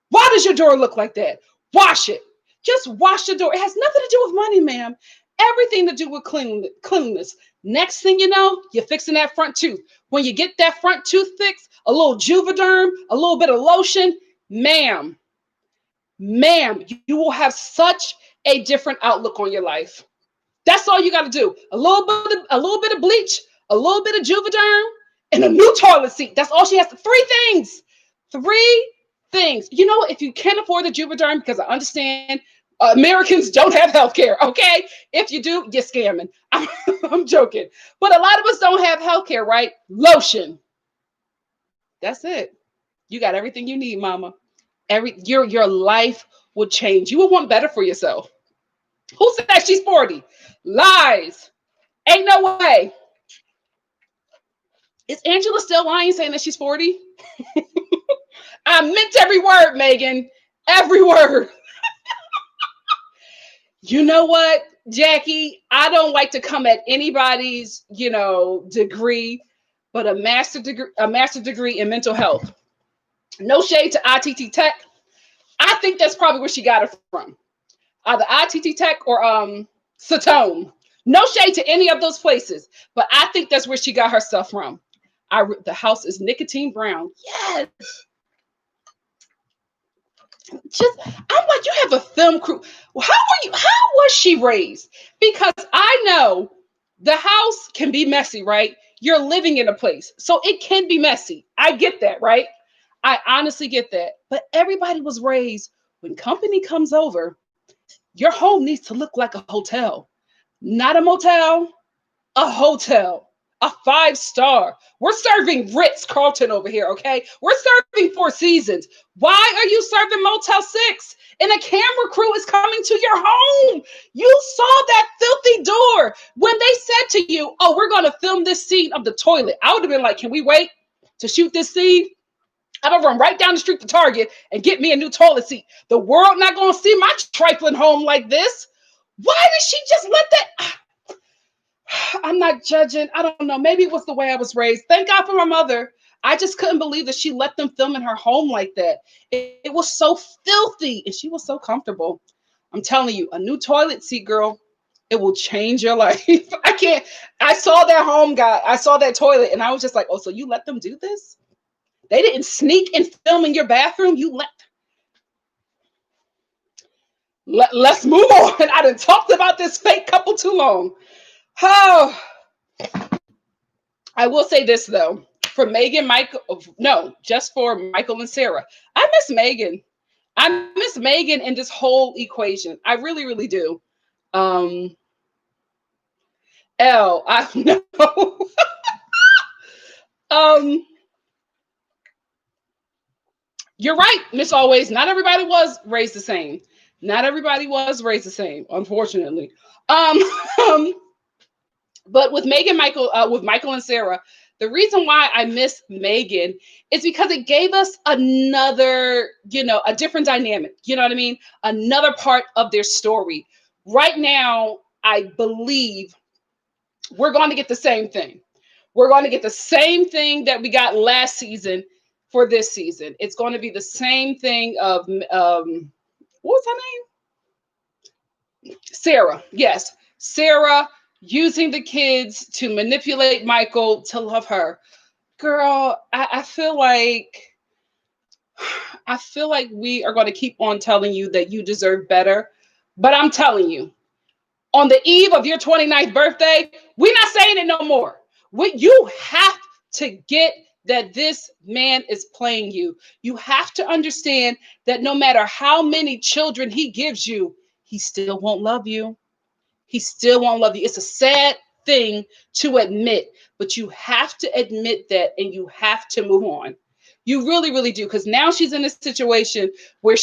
Why does your door look like that? Wash it. Just wash the door. It has nothing to do with money, ma'am. Everything to do with cleanliness. Next thing you know, you're fixing that front tooth. When you get that front tooth fixed, a little Juvederm, a little bit of lotion, ma'am, you will have such a different outlook on your life. That's all you got to do. A little bit of bleach, a little bit of Juvederm, and a new toilet seat. That's all she has. Three things. If you can't afford the Juvederm, because I understand Americans don't have health care, okay? If you do, you're scamming. I'm joking. But a lot of us don't have health care, right? Lotion. That's it. You got everything you need, mama. Your life will change. You will want better for yourself. Who said she's 40? Lies. Ain't no way. Is Angela still lying saying that she's 40? I meant every word, Megan. Every word. You know what, Jackie? I don't like to come at anybody's, degree, but a master degree in mental health. No shade to ITT Tech. I think that's probably where she got it from. Either ITT Tech or Satone. No shade to any of those places, but I think that's where she got her stuff from. The house is nicotine brown. Yes. I'm like, you have a film crew. How was she raised? Because I know the house can be messy, right? You're living in a place, so it can be messy. I get that, right? I honestly get that. But everybody was raised when company comes over, your home needs to look like a hotel, not a motel, a hotel. A 5-star. We're serving Ritz-Carlton over here, okay? We're serving Four Seasons. Why are you serving Motel 6? And a camera crew is coming to your home. You saw that filthy door. When they said to you, oh, we're going to film this scene of the toilet, I would have been like, can we wait to shoot this scene? I'm going to run right down the street to Target and get me a new toilet seat. The world not going to see my trifling home like this. Why did she just let that? I'm not judging. I don't know. Maybe it was the way I was raised. Thank God for my mother. I just couldn't believe that she let them film in her home like that. It was so filthy, and she was so comfortable. I'm telling you, a new toilet seat, girl, it will change your life. I can't. I saw that home guy. I saw that toilet, and I was just like, oh, so you let them do this? They didn't sneak and film in your bathroom. You let's move on. I done talked about this fake couple too long. Oh, I will say this though. For Megan, Michael, no, just for Michael and Sarah. I miss Megan. I miss Megan in this whole equation. I really, really do. Um, I know. um, you're right, Miss Always. Not everybody was raised the same. Not everybody was raised the same, unfortunately. Um, um but with Michael and Sarah, the reason why I miss Megan is because it gave us another, a different dynamic. You know what I mean? Another part of their story. Right now, I believe we're going to get the same thing. We're going to get the same thing that we got last season for this season. It's going to be the same thing of what was her name? Sarah. Yes, Sarah using the kids to manipulate Michael to love her. Girl, I feel like we are going to keep on telling you that you deserve better. But I'm telling you, on the eve of your 29th birthday, we're not saying it no more. You have to get that this man is playing you. You have to understand that no matter how many children he gives you, he still won't love you. He still won't love you. It's a sad thing to admit, but you have to admit that and you have to move on. You really, really do. Because now she's in this situation where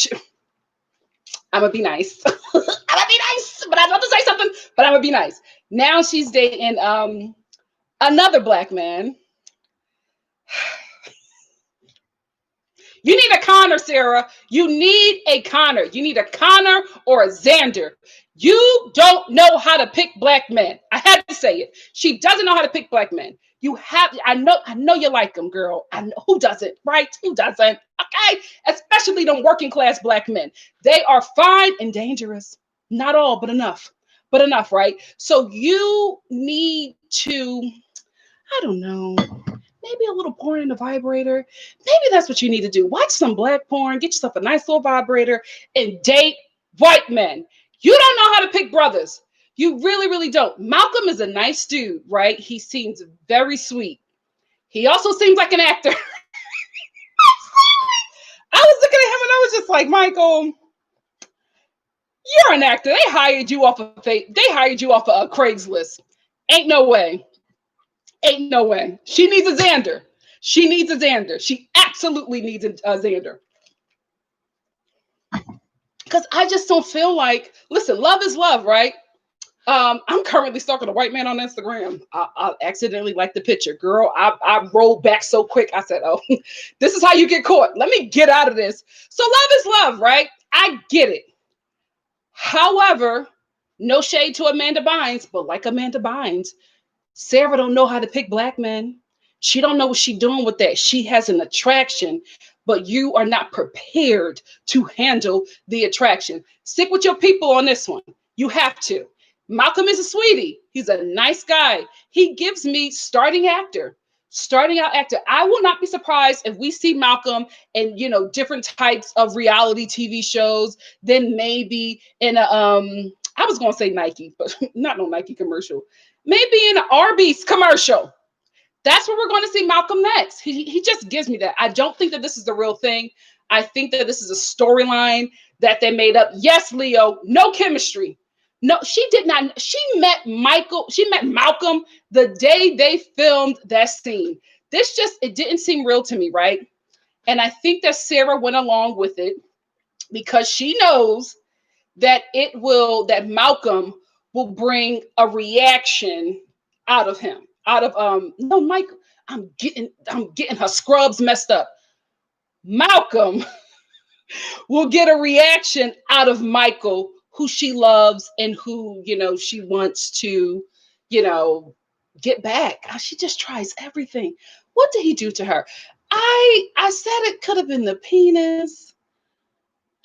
I'm gonna be nice. I'm gonna be nice, but I'm about to say something, but I'm gonna be nice. Now she's dating another black man. You need a Connor, Sarah. You need a Connor. You need a Connor or a Xander. You don't know how to pick black men. I had to say it. She doesn't know how to pick black men. You have, I know you like them, girl. I know who doesn't, right? Who doesn't? Okay. Especially them working class black men. They are fine and dangerous. Not all, but enough. But enough, right? So you need to, I don't know, maybe a little porn in the vibrator. Maybe that's what you need to do. Watch some black porn, get yourself a nice little vibrator, and date white men. You don't know how to pick brothers. You really, really don't. Malcolm is a nice dude, right? He seems very sweet. He also seems like an actor. I was looking at him and I was just like, Michael, you're an actor. They hired you off of Craigslist. Ain't no way. Ain't no way. She needs a Xander. She needs a Xander. She absolutely needs a Xander. Because I just don't feel like, listen, love is love, right? I'm currently stalking a white man on Instagram. I accidentally liked the picture. Girl, I rolled back so quick. I said, oh, this is how you get caught. Let me get out of this. So love is love, right? I get it. However, no shade to Amanda Bynes, but like Amanda Bynes, Sarah don't know how to pick black men. She don't know what she's doing with that. She has an attraction, but you are not prepared to handle the attraction. Stick with your people on this one. You have to. Malcolm is a sweetie. He's a nice guy. He gives me starting actor. Starting out actor. I will not be surprised if we see Malcolm in, different types of reality TV shows, then maybe in a I was gonna say Nike, but not no Nike commercial. Maybe in an Arby's commercial. That's where we're going to see Malcolm next. He just gives me that. I don't think that this is the real thing. I think that this is a storyline that they made up. Yes, Leo, no chemistry. No, she did not. She met Malcolm the day they filmed that scene. It didn't seem real to me, right? And I think that Sarah went along with it because she knows that Malcolm will bring a reaction out of him. No, Mike, I'm getting her scrubs messed up. Malcolm will get a reaction out of Michael who she loves and who, she wants to, get back. She just tries everything. What did he do to her? I said it could have been the penis.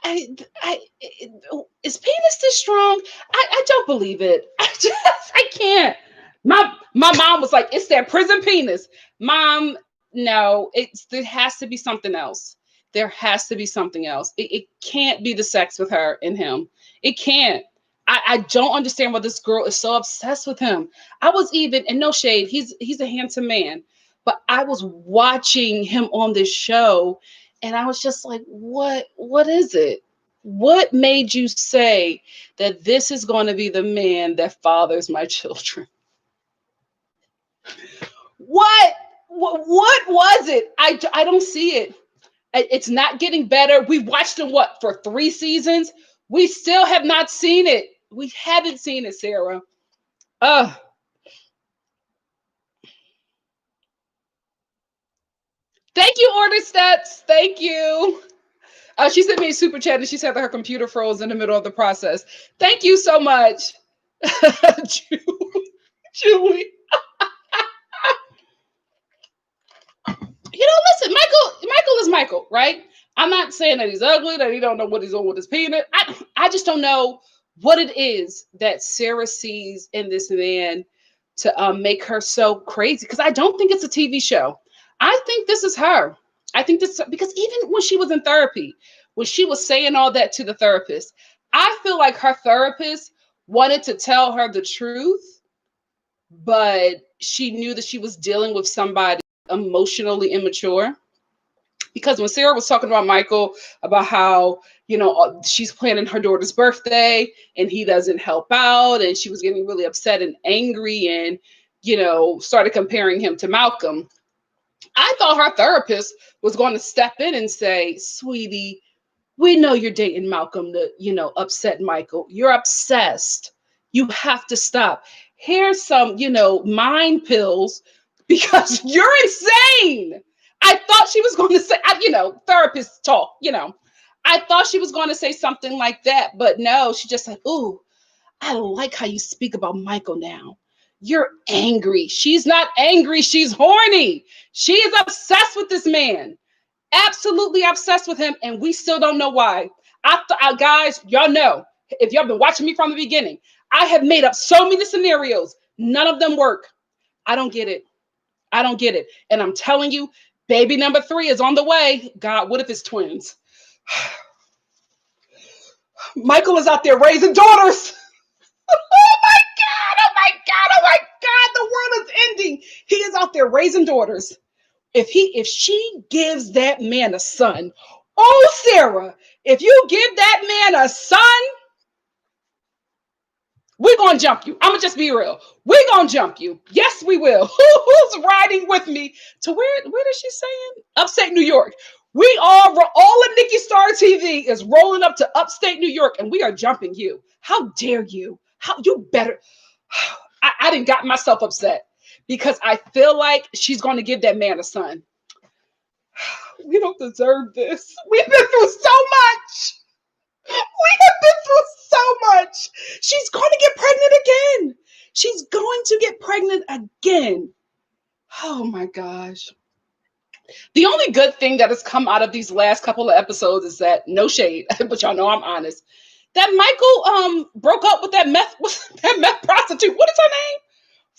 Is penis this strong? I don't believe it. I can't. My mom was like, it's that prison penis. Mom, no, there has to be something else. There has to be something else. It can't be the sex with her and him. It can't. I don't understand why this girl is so obsessed with him. I was even, and no shade, he's a handsome man, but I was watching him on this show and I was just like, what is it? What made you say that this is going to be the man that fathers my children? What was it? I don't see it. It's not getting better. We've watched him for 3 seasons. We still have not seen it. We haven't seen it, Sarah. Thank you, Order Steps. Thank you. She sent me a super chat and she said that her computer froze in the middle of the process. Thank you so much, Julie. Listen, Michael is Michael, right? I'm not saying that he's ugly, that he don't know what he's doing with his penis. I just don't know what it is that Sarah sees in this man to make her so crazy. Because I don't think it's a TV show. I think this is her. I think this, because even when she was in therapy, when she was saying all that to the therapist, I feel like her therapist wanted to tell her the truth, but she knew that she was dealing with somebody emotionally immature. Because when Sarah was talking about Michael, about how, she's planning her daughter's birthday and he doesn't help out, and she was getting really upset and angry and, started comparing him to Malcolm. I thought her therapist was going to step in and say, sweetie, we know you're dating Malcolm to, upset Michael. You're obsessed. You have to stop. Here's some, mind pills because you're insane. I thought she was going to say, therapist talk, I thought she was going to say something like that, but no, she just said, ooh, I like how you speak about Michael now. You're angry. She's not angry. She's horny. She is obsessed with this man. Absolutely obsessed with him. And we still don't know why. Guys, y'all know, if y'all been watching me from the beginning, I have made up so many scenarios. None of them work. I don't get it. I don't get it. And I'm telling you, baby number 3 is on the way. God, what if it's twins? Michael is out there raising daughters. Oh my God, oh my God, oh my God, the world is ending. He is out there raising daughters. If she gives that man a son, oh Sarah, if you give that man a son, we're gonna jump you. I'm gonna just be real. We're gonna jump you. Yes, we will. Who's riding with me to where is she saying? Upstate New York. All of NikkiStar TV is rolling up to upstate New York, and we are jumping you. How dare you? How you better. I didn't got myself upset because I feel like she's going to give that man a son. We don't deserve this. We've been through so much. We have been through so much. She's going to get pregnant again. She's going to get pregnant again. Oh my gosh. The only good thing that has come out of these last couple of episodes is that, no shade, but y'all know I'm honest, that Michael broke up with that meth prostitute. What is her name?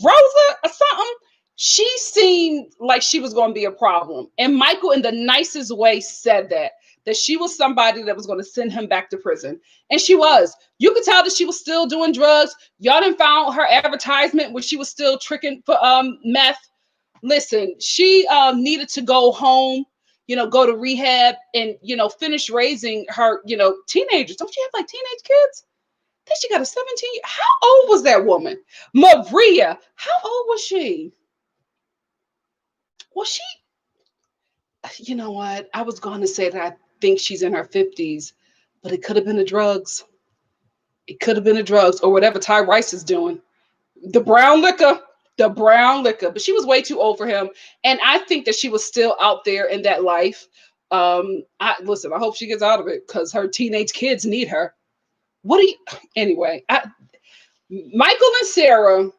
Rosa or something. She seemed like she was going to be a problem. And Michael, in the nicest way, said that she was somebody that was going to send him back to prison. And she was. You could tell that she was still doing drugs. Y'all done found her advertisement where she was still tricking for meth. Listen, she needed to go home, go to rehab and, finish raising her, teenagers. Don't she have like teenage kids? I think she got a 17. How old was that woman? Maria. How old was she? Was she? You know what? I was going to say that I think she's in her 50s, but it could have been the drugs. It could have been the drugs or whatever Ty Rice is doing. The brown liquor. But she was way too old for him. And I think that she was still out there in that life. I hope she gets out of it because her teenage kids need her. What do you, anyway, Michael and Sarah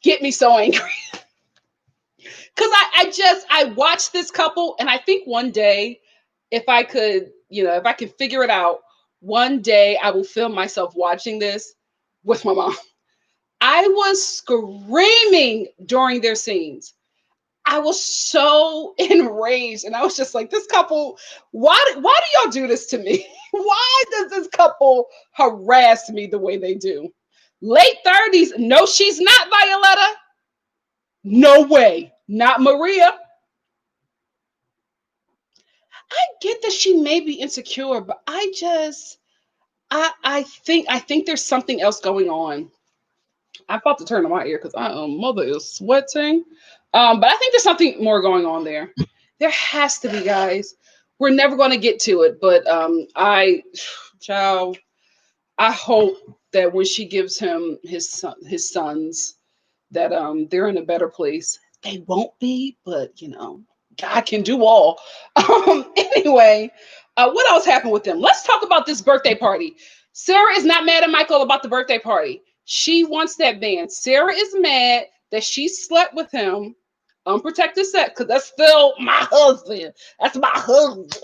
get me so angry. Because I watched this couple, and I think one day, if I could, if I could figure it out, one day I will film myself watching this with my mom. I was screaming during their scenes. I was so enraged, and I was just like, this couple, why do y'all do this to me? Why does this couple harass me the way they do? Late 30s, no, she's not Violetta. No way. Not Maria. I get that she may be insecure, but I think there's something else going on. I'm about to turn on my ear because mother is sweating. But I think there's something more going on there. There has to be, guys. We're never going to get to it, but child, I hope that when she gives him his sons, that they're in a better place. They won't be, but God can do all. Anyway, what else happened with them? Let's talk about this birthday party. Sarah is not mad at Michael about the birthday party. She wants that man. Sarah is mad that she slept with him, unprotected sex, because that's still my husband. That's my husband.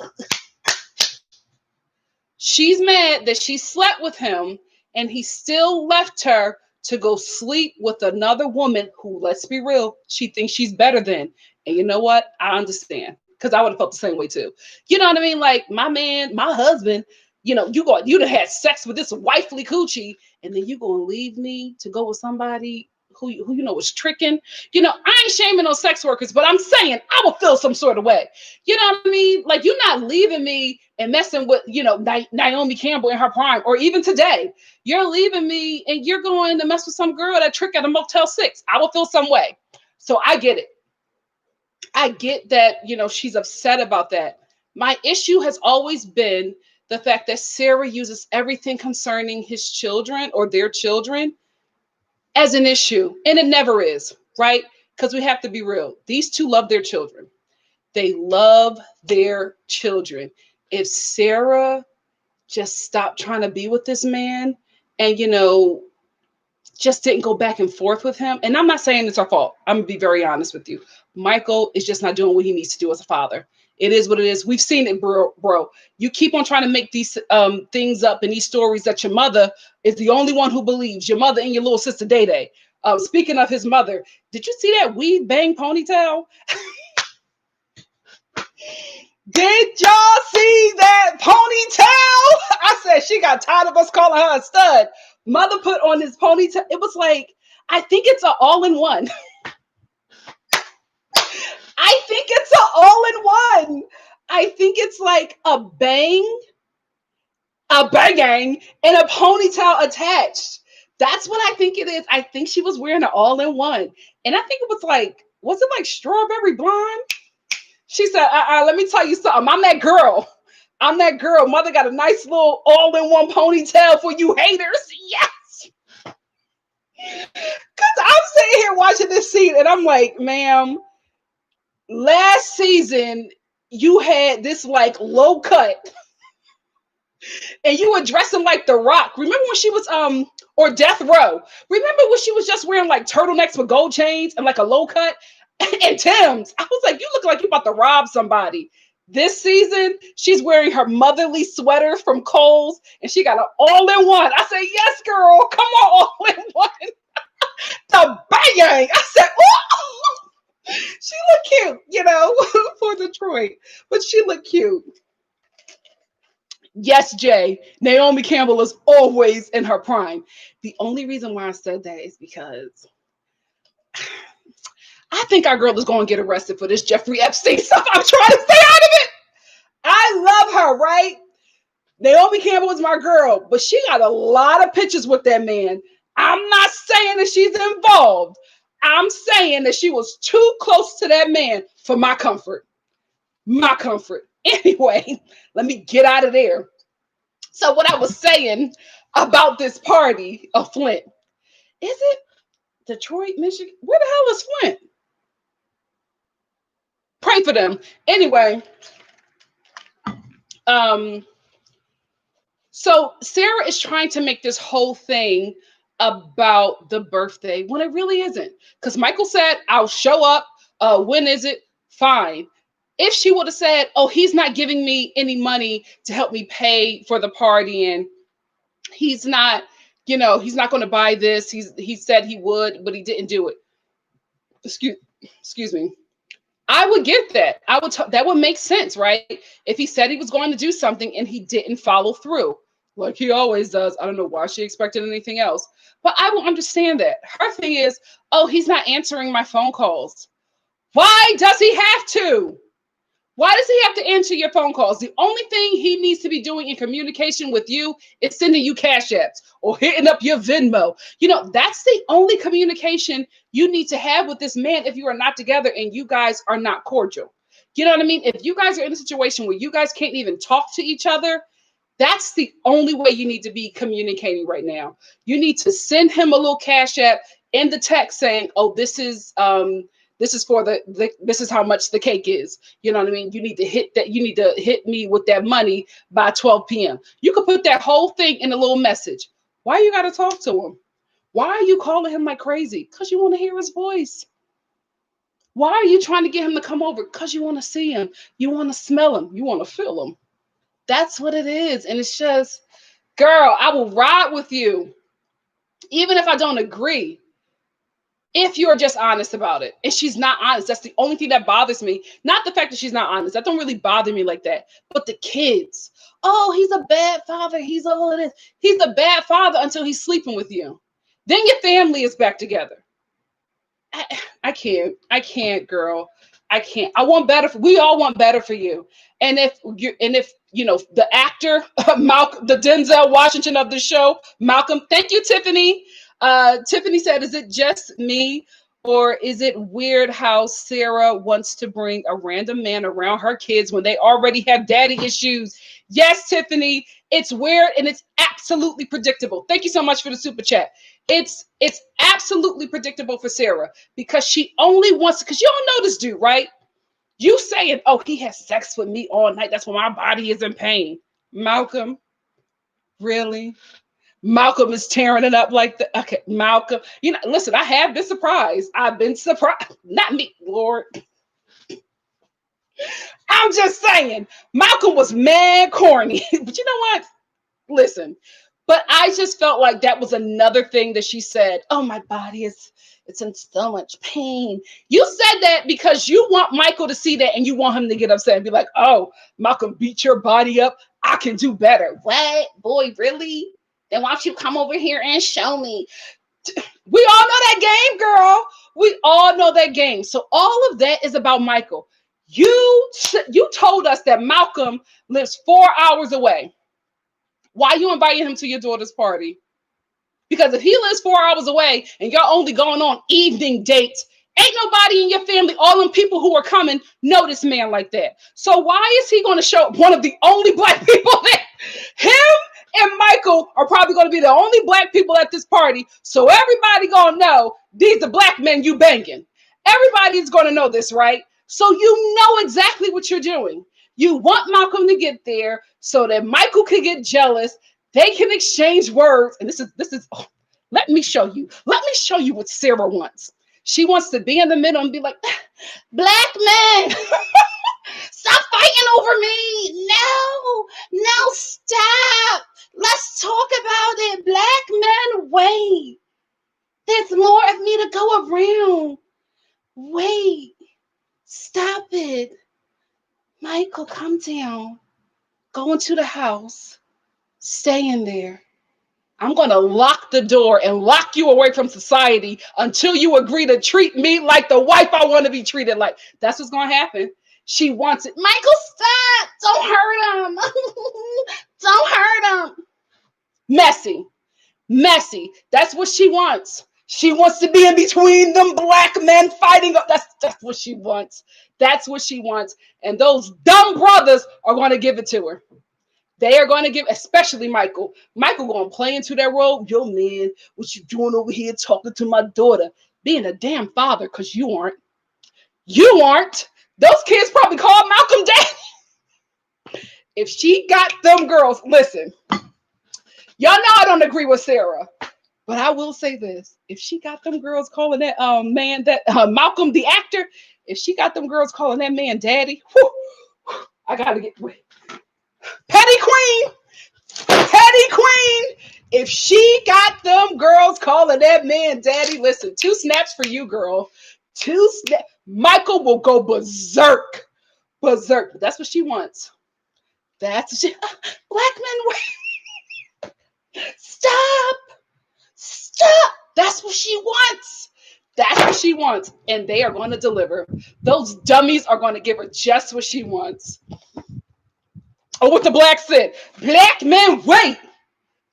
She's mad that she slept with him and he still left her to go sleep with another woman who, let's be real, she thinks she's better than. And you know what? I understand, because I would have felt the same way too. You know what I mean? Like, my man, my husband, you'd have had sex with this wifely coochie, and then you gonna leave me to go with somebody who was tricking. I ain't shaming those sex workers, but I'm saying I will feel some sort of way. You know what I mean? Like, you're not leaving me and messing with, Naomi Campbell in her prime, or even today. You're leaving me and you're going to mess with some girl that trick at a Motel 6. I will feel some way. So I get it. I get that, she's upset about that. My issue has always been the fact that Sarah uses everything concerning his children or their children as an issue. And it never is, right? Because we have to be real. These two love their children. They love their children. If Sarah just stopped trying to be with this man and, just didn't go back and forth with him. And I'm not saying it's her fault. I'm going to be very honest with you. Michael is just not doing what he needs to do as a father. It is what it is. We've seen it, bro. You keep on trying to make these things up in these stories that your mother is the only one who believes. Your mother and your little sister Day Day. Speaking of his mother, did you see that weave bang ponytail? Did y'all see that ponytail? I said she got tired of us calling her a stud. Mother put on this ponytail. It was like, I think it's an all-in-one. I think it's an all-in-one. I think it's like a bang, and a ponytail attached. That's what I think it is. I think she was wearing an all-in-one. And I think it was it like strawberry blonde? She said, let me tell you something. I'm that girl. Mother got a nice little all-in-one ponytail for you haters. Yes. Because I'm sitting here watching this scene and I'm like, ma'am, last season you had this like low cut and you were dressing like The Rock. Remember when she was or Death Row? Remember when she was just wearing like turtlenecks with gold chains and like a low cut and Tim's? I was like, you look like you about to rob somebody. This season, she's wearing her motherly sweater from Kohl's and she got an all-in-one. I said, yes, girl, come on, all-in-one. The bang! I said, oh! She looked cute, for Detroit, but she looked cute. Yes, Jay, Naomi Campbell is always in her prime. The only reason why I said that is because I think our girl is going to get arrested for this Jeffrey Epstein stuff. I'm trying to stay out of it. I love her, right? Naomi Campbell is my girl, but she got a lot of pictures with that man. I'm not saying that she's involved. I'm saying that she was too close to that man for my comfort. My comfort. Anyway, let me get out of there. So what I was saying about this party of Flint, is it Detroit, Michigan? Where the hell is Flint? Pray for them. Anyway, So Sarah is trying to make this whole thing about the birthday when it really isn't. Because Michael said, I'll show up. When is it? Fine. If she would have said, oh, he's not giving me any money to help me pay for the party, and he's not, he's not going to buy this. He said he would, but he didn't do it. Excuse me. I would get that. That would make sense, right? If he said he was going to do something and he didn't follow through, like he always does. I don't know why she expected anything else, but I will understand that. Her thing is, oh, he's not answering my phone calls. Why does he have to? Why does he have to answer your phone calls? The only thing he needs to be doing in communication with you is sending you cash apps or hitting up your Venmo. That's the only communication you need to have with this man if you are not together and you guys are not cordial. You know what I mean? If you guys are in a situation where you guys can't even talk to each other, that's the only way you need to be communicating right now. You need to send him a little cash app in the text saying, oh, this is for this is how much the cake is. You know what I mean? You need to hit that. You need to hit me with that money by 12 p.m. You could put that whole thing in a little message. Why you got to talk to him? Why are you calling him like crazy? Because you want to hear his voice. Why are you trying to get him to come over? Because you want to see him. You want to smell him. You want to feel him. That's what it is. And it's just, girl, I will ride with you. Even if I don't agree. If you're just honest about it. And she's not honest. That's the only thing that bothers me. Not the fact that she's not honest. That don't really bother me like that. But the kids. Oh, he's a bad father. He's all of this. He's a bad father until he's sleeping with you. Then your family is back together. I can't, girl. I can't. I want better. We all want better for you. And if the actor, Malcolm, the Denzel Washington of the show, Malcolm. Thank you, Tiffany. Tiffany said, is it just me, or is it weird how Sarah wants to bring a random man around her kids when they already have daddy issues? Yes, Tiffany, it's weird and it's absolutely predictable. Thank you so much for the super chat. It's absolutely predictable for Sarah because she only wants, because you don't know this dude, right? You saying, oh, he has sex with me all night. That's why my body is in pain. Malcolm, really? Malcolm is tearing it up like the, okay, Malcolm. Listen, I have been surprised. I've been surprised. Not me, Lord. I'm just saying, Malcolm was mad corny. But you know what? Listen, but I just felt like that was another thing that she said. Oh, my body it's in so much pain. You said that because you want Michael to see that and you want him to get upset and be like, oh, Malcolm beat your body up. I can do better. What? Boy, really? Then why don't you come over here and show me? We all know that game, girl. We all know that game. So all of that is about Michael. You told us that Malcolm lives 4 hours away. Why are you inviting him to your daughter's party? Because if he lives 4 hours away and you're only going on evening dates, ain't nobody in your family, all them people who are coming, know this man like that. So why is he going to show up? One of the only black people there? Him and Michael are probably going to be the only black people at this party. So everybody going to know these are black men you banging. Everybody's going to know this, right? So you know exactly what you're doing. You want Malcolm to get there so that Michael can get jealous. They can exchange words. And this is oh, let me show you. Let me show you what Sarah wants. She wants to be in the middle and be like, black men, stop fighting over me. No, stop. Let's talk about it. Black men, wait. There's more of me to go around. Wait. Stop it. Michael, come down. Go into the house. Stay in there. I'm going to lock the door and lock you away from society until you agree to treat me like the wife I want to be treated like. That's what's going to happen. She wants it. Michael, stop. Don't hurt him. Don't hurt him. Messy. That's what she wants. She wants to be in between them black men fighting. That's what she wants. That's what she wants. And those dumb brothers are going to give it to her. They are going to give, especially Michael. Michael going to play into that role. Yo, man, what you doing over here talking to my daughter? Being a damn father, because you aren't. You aren't. Those kids probably called Malcolm daddy. If she got them girls, listen. Y'all know I don't agree with Sarah. But I will say this: if she got them girls calling that man, that Malcolm the actor, if she got them girls calling that man daddy, whew, I gotta get petty queen, petty queen. If she got them girls calling that man daddy, listen, 2 snaps for you, girl. 2 snaps. Michael will go berserk, berserk. But that's what she wants. That's what she. Black men, wait. Stop. Stop. That's what she wants. That's what she wants. And they are going to deliver. Those dummies are going to give her just what she wants. Oh, what the black said. Black men, wait.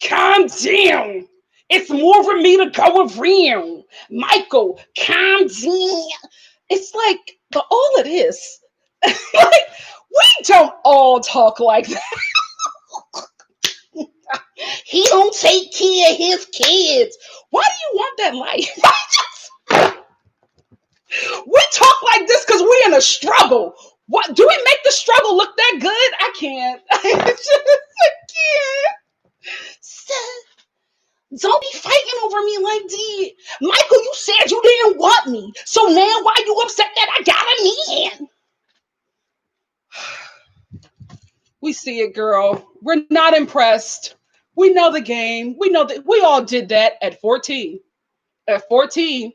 Calm down. It's more for me to go around. Michael, calm down. It's like, but all it is, like, we don't all talk like that. He don't take care of his kids. Why do you want that life? We talk like this because we're in a struggle. What do we make the struggle look that good? I can't. I can't. Don't be fighting over me like that. Michael, you said you didn't want me. So now why you upset that I got a man? We see it, girl. We're not impressed. We know the game. We know that we all did that at 14. At 14,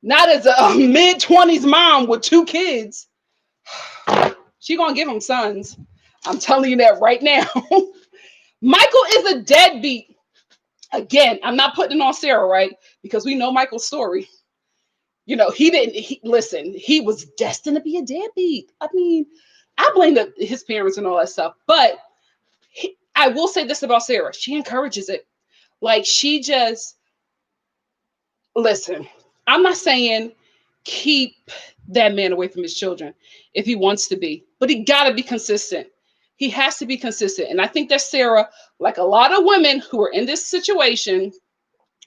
not as a mid-20s mom with 2 kids. She gonna give him sons. I'm telling you that right now. Michael is a deadbeat. Again, I'm not putting it on Sarah, right? Because we know Michael's story. You know, listen, he was destined to be a deadbeat. I mean, I blame his parents and all that stuff. But I will say this about Sarah. She encourages it. Like, she just, listen, I'm not saying keep that man away from his children if he wants to be, but he got to be consistent. He has to be consistent. And I think that Sarah, like a lot of women who are in this situation,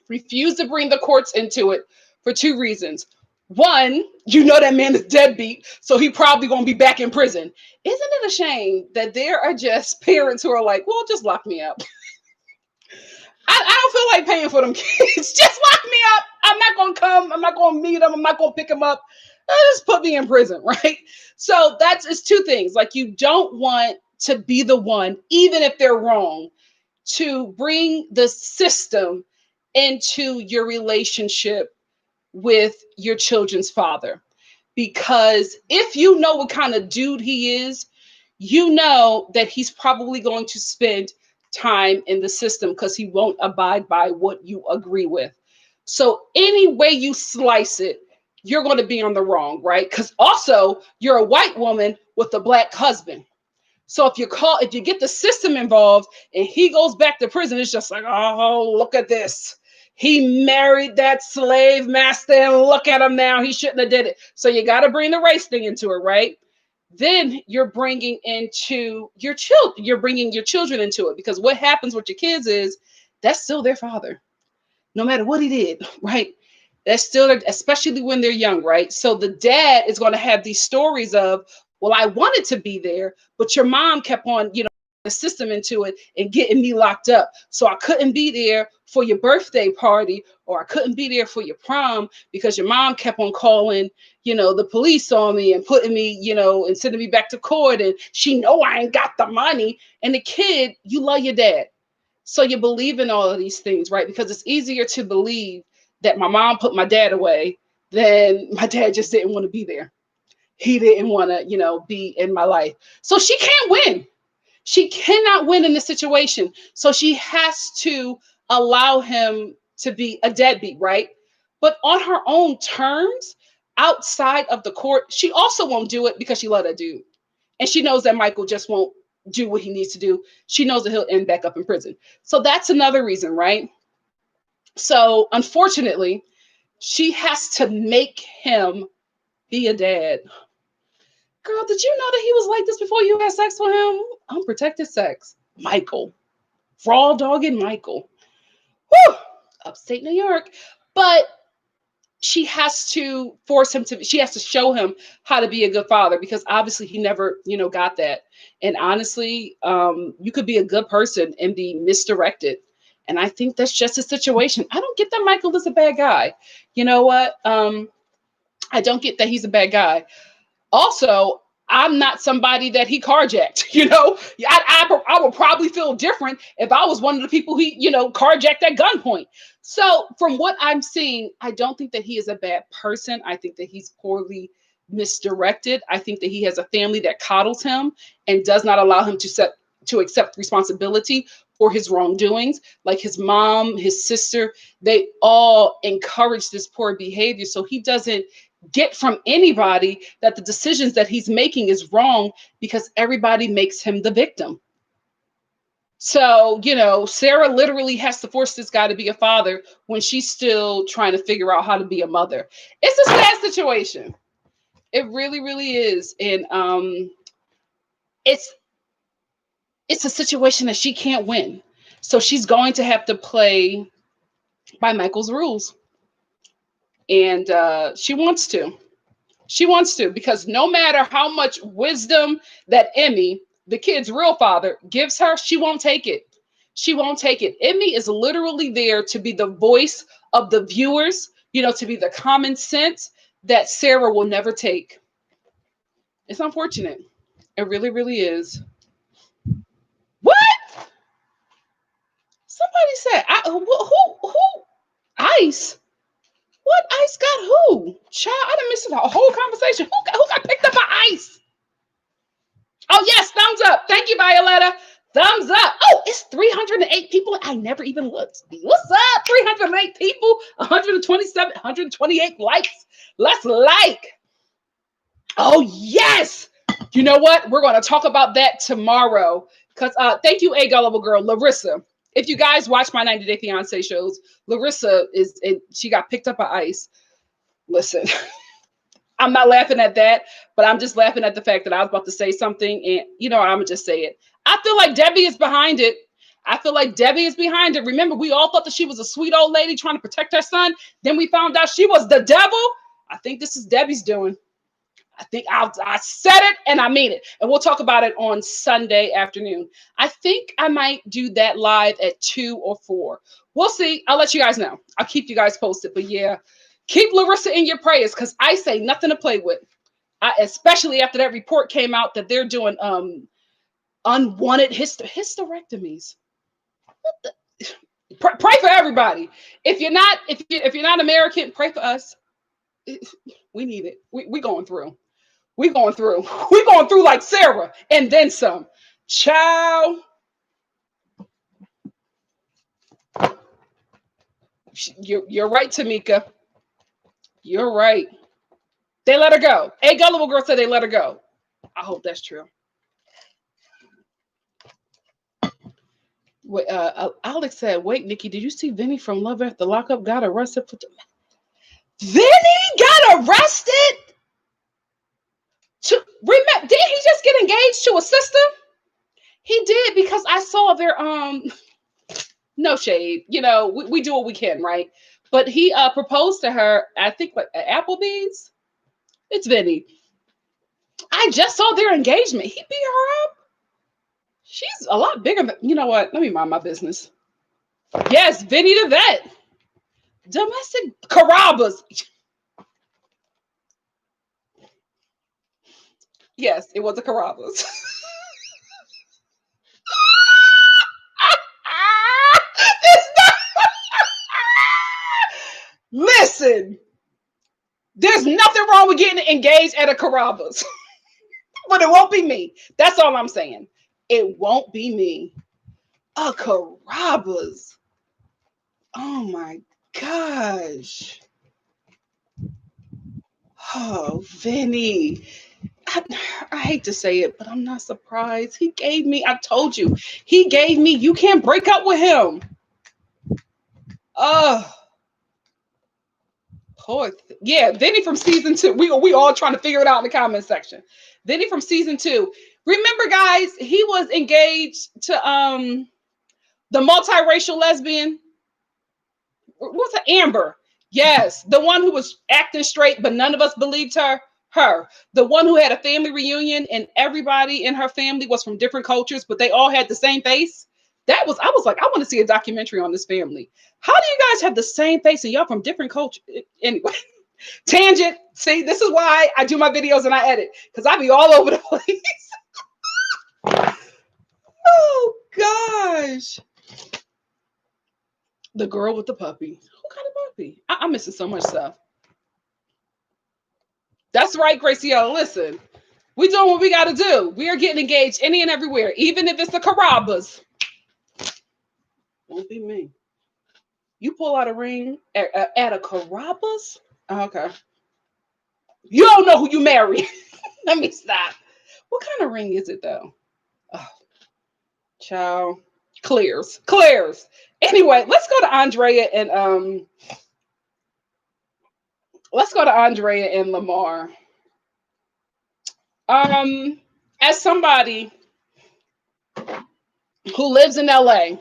refuse to bring the courts into it for 2 reasons. One, you know that man is deadbeat, so he probably going to be back in prison. Isn't it a shame that there are just parents who are like, well, just lock me up. I don't feel like paying for them kids. Just lock me up. I'm not going to come. I'm not going to meet them. I'm not going to pick them up. Just put me in prison, right? So it's 2 things. Like, you don't want to be the one, even if they're wrong, to bring the system into your relationship with your children's father. Because if you know what kind of dude he is, you know that he's probably going to spend time in the system because he won't abide by what you agree with. So any way you slice it, you're going to be on the wrong, right? Because also you're a white woman with a black husband. So if you get the system involved and he goes back to prison, it's just like, oh, look at this. He married that slave master and look at him now. He shouldn't have did it. So you got to bring the race thing into it, right? Then you're bringing into your children. You're bringing your children into it, because what happens with your kids is that's still their father, no matter what he did, right? That's still, especially when they're young, right? So the dad is going to have these stories of, well, I wanted to be there, but your mom kept on, the system into it and getting me locked up. So I couldn't be there for your birthday party, or I couldn't be there for your prom because your mom kept on calling, the police on me and putting me, and sending me back to court. And she know I ain't got the money. And the kid, you love your dad. So you believe in all of these things, right? Because it's easier to believe that my mom put my dad away than my dad just didn't want to be there. He didn't want to, be in my life. So she can't win. She cannot win in this situation. So she has to allow him to be a deadbeat, right? But on her own terms, outside of the court, she also won't do it because she loves that dude. And she knows that Michael just won't do what he needs to do. She knows that he'll end back up in prison. So that's another reason, right? So unfortunately, she has to make him be a dad. Girl, did you know that he was like this before you had sex with him? Unprotected sex. Michael. Raw dogging Michael. Whew! Upstate New York. But she has to she has to show him how to be a good father, because obviously he never, got that. And honestly, you could be a good person and be misdirected And I think that's just a situation. I don't get that Michael is a bad guy. You know what? I don't get that he's a bad guy. Also, I'm not somebody that he carjacked. I would probably feel different if I was one of the people he, carjacked at gunpoint. So from what I'm seeing, I don't think that he is a bad person. I think that he's poorly misdirected. I think that he has a family that coddles him and does not allow him to accept responsibility for his wrongdoings. Like his mom, his sister, they all encourage this poor behavior. So he doesn't get from anybody that the decisions that he's making is wrong because everybody makes him the victim. So, Sarah literally has to force this guy to be a father when she's still trying to figure out how to be a mother. It's a sad situation. It really, really is. And it's a situation that she can't win. So she's going to have to play by Michael's rules. And she wants to. She wants to, because no matter how much wisdom that Emmy, the kid's real father, gives her, she won't take it. She won't take it. Emmy is literally there to be the voice of the viewers, to be the common sense that Sarah will never take. It's unfortunate. It really, really is. What? Somebody said, who? Ice? What ice got who? Child, I done missed the whole conversation. Who got picked up by ice? Oh, yes, thumbs up. Thank you, Violetta. Thumbs up. Oh, it's 308 people. I never even looked. What's up? 308 people, 127, 128 likes. Let's like. Oh, yes. You know what? We're going to talk about that tomorrow. Because thank you, A Gullible Girl, Larissa. If you guys watch my 90 Day Fiancé shows, Larissa she got picked up by ICE. Listen, I'm not laughing at that, but I'm just laughing at the fact that I was about to say something, and I'm gonna just say it. I feel like Debbie is behind it. Remember, we all thought that she was a sweet old lady trying to protect her son. Then we found out she was the devil. I think this is Debbie's doing. I think I said it and I mean it. And we'll talk about it on Sunday afternoon. I think I might do that live at 2 or 4. We'll see. I'll let you guys know. I'll keep you guys posted. But yeah, keep Larissa in your prayers, because I say nothing to play with. Especially after that report came out that they're doing unwanted hysterectomies. Pray for everybody. If you're not American, pray for us. We need it. We going through. We're going through like Sarah and then some. Ciao. You're right, Tamika. You're right. They let her go. A Gullible Girl said they let her go. I hope that's true. Alex said, wait, Nikki, did you see Vinny from Love After Lockup got arrested? Vinny got arrested? Remember, didn't he just get engaged to a sister? He did, because I saw their no shade, we do what we can, right? But he proposed to her, I think, like at Applebee's. It's Vinny. I just saw their engagement. He beat her up. She's a lot bigger than, you know what? Let me mind my business. Yes, Vinny the vet. Domestic Carrabba's. Yes, it was a Carrabba's. Listen, there's nothing wrong with getting engaged at a Carrabba's, but it won't be me. That's all I'm saying. It won't be me. A Carrabba's. Oh my gosh. Oh, Vinny. I hate to say it, but I'm not surprised. He gave me, I told you, you can't break up with him. Yeah, Vinny from season 2. We all trying to figure it out in the comment section. Vinny from season 2. Remember, guys, he was engaged to the multiracial lesbian. What's it? Amber. Yes, the one who was acting straight, but none of us believed her. The one who had a family reunion and everybody in her family was from different cultures, but they all had the same face. I was like, I want to see a documentary on this family. How do you guys have the same face and y'all from different cultures? Anyway, tangent. See, this is why I do my videos and I edit, because I be all over the place. Oh gosh. The girl with the puppy. What kind of puppy? I'm missing so much stuff. That's right, Kristiana. Listen, we doing what we got to do. We are getting engaged any and everywhere, even if it's the Carabas. Won't be me. You pull out a ring at a Carabas? Okay. You don't know who you marry. Let me stop. What kind of ring is it though? Oh, child. Clears. Anyway, let's go to Andrea and Lamar. As somebody who lives in LA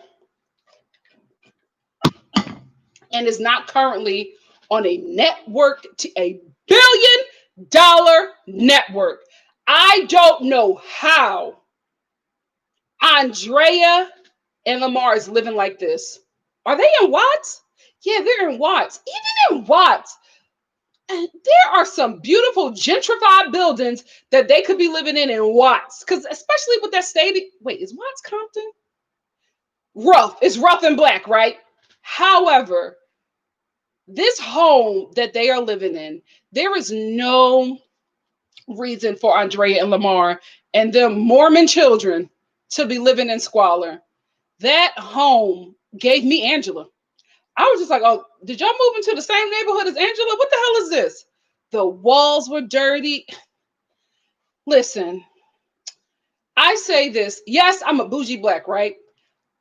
and is not currently on a network, a $1 billion network, I don't know how Andrea and Lamar is living like this. Are they in Watts? Yeah, they're in Watts. Even in Watts, there are some beautiful gentrified buildings that they could be living in Watts. Because especially with that stadium. Wait, is Watts Compton? Rough. It's rough and black, right? However, this home that they are living in, there is no reason for Andrea and Lamar and their Mormon children to be living in squalor. That home gave me Angela. I was just like, oh, did y'all move into the same neighborhood as Angela? What the hell is this? The walls were dirty. Listen, I say this. Yes, I'm a bougie black, right?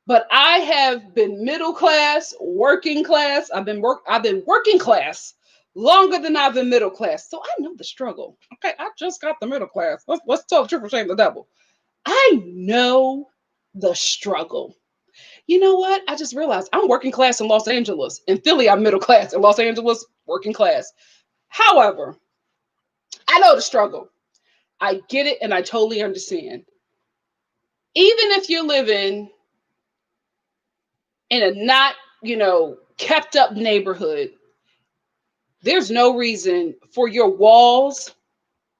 But I have been middle class, working class. I've been working class longer than I've been middle class. So I know the struggle. Okay, I just got the middle class. Let's talk triple shame the devil. I know the struggle. You know what? I just realized I'm working class in Los Angeles. In Philly, I'm middle class. In Los Angeles, working class. However, I know the struggle. I get it and I totally understand. Even if you're living in a not, kept up neighborhood, there's no reason for your walls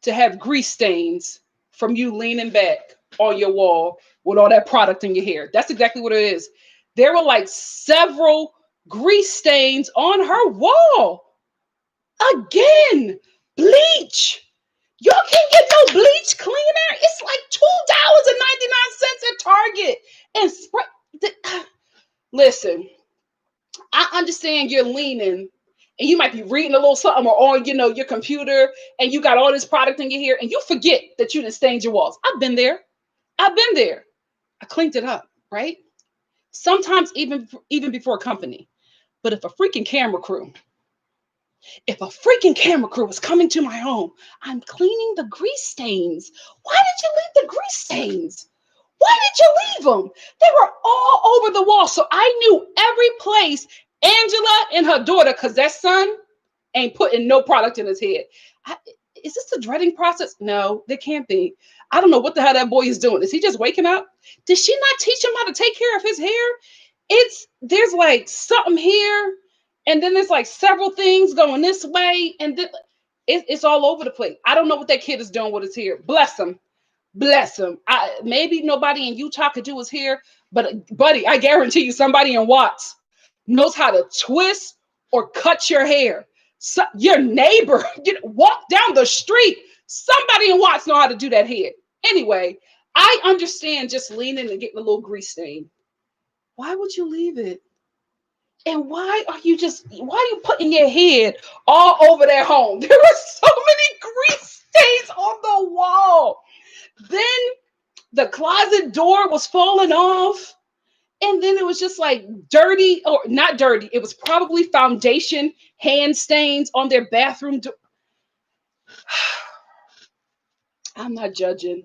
to have grease stains from you leaning back on your wall with all that product in your hair. That's exactly what it is. There were like several grease stains on her wall. Again, bleach. Y'all can't get no bleach cleaner. It's like $2.99 at Target. And listen, I understand you're leaning and you might be reading a little something or on, your computer, and you got all this product in your hair and you forget that you done stained your walls. I've been there. I cleaned it up, right? Sometimes even before company. But if a freaking camera crew was coming to my home, I'm cleaning the grease stains. Why did you leave the grease stains? Why did you leave them? They were all over the wall. So I knew every place Angela and her daughter, because that son ain't putting no product in his head. Is this the dreading process? No, there can't be. I don't know what the hell that boy is doing. Is he just waking up? Did she not teach him how to take care of his hair? There's like something here, and then there's like several things going this way, and then it's all over the place. I don't know what that kid is doing with his hair. Bless him. Maybe nobody in Utah could do his hair, but buddy, I guarantee you somebody in Watts knows how to twist or cut your hair. So your neighbor, walk down the street. Somebody in Watts know how to do that hair. Anyway, I understand just leaning and getting a little grease stain. Why would you leave it? And why are you putting your head all over their home? There were so many grease stains on the wall. Then the closet door was falling off. And then it was just like dirty, or not dirty. It was probably foundation hand stains on their bathroom door. I'm not judging.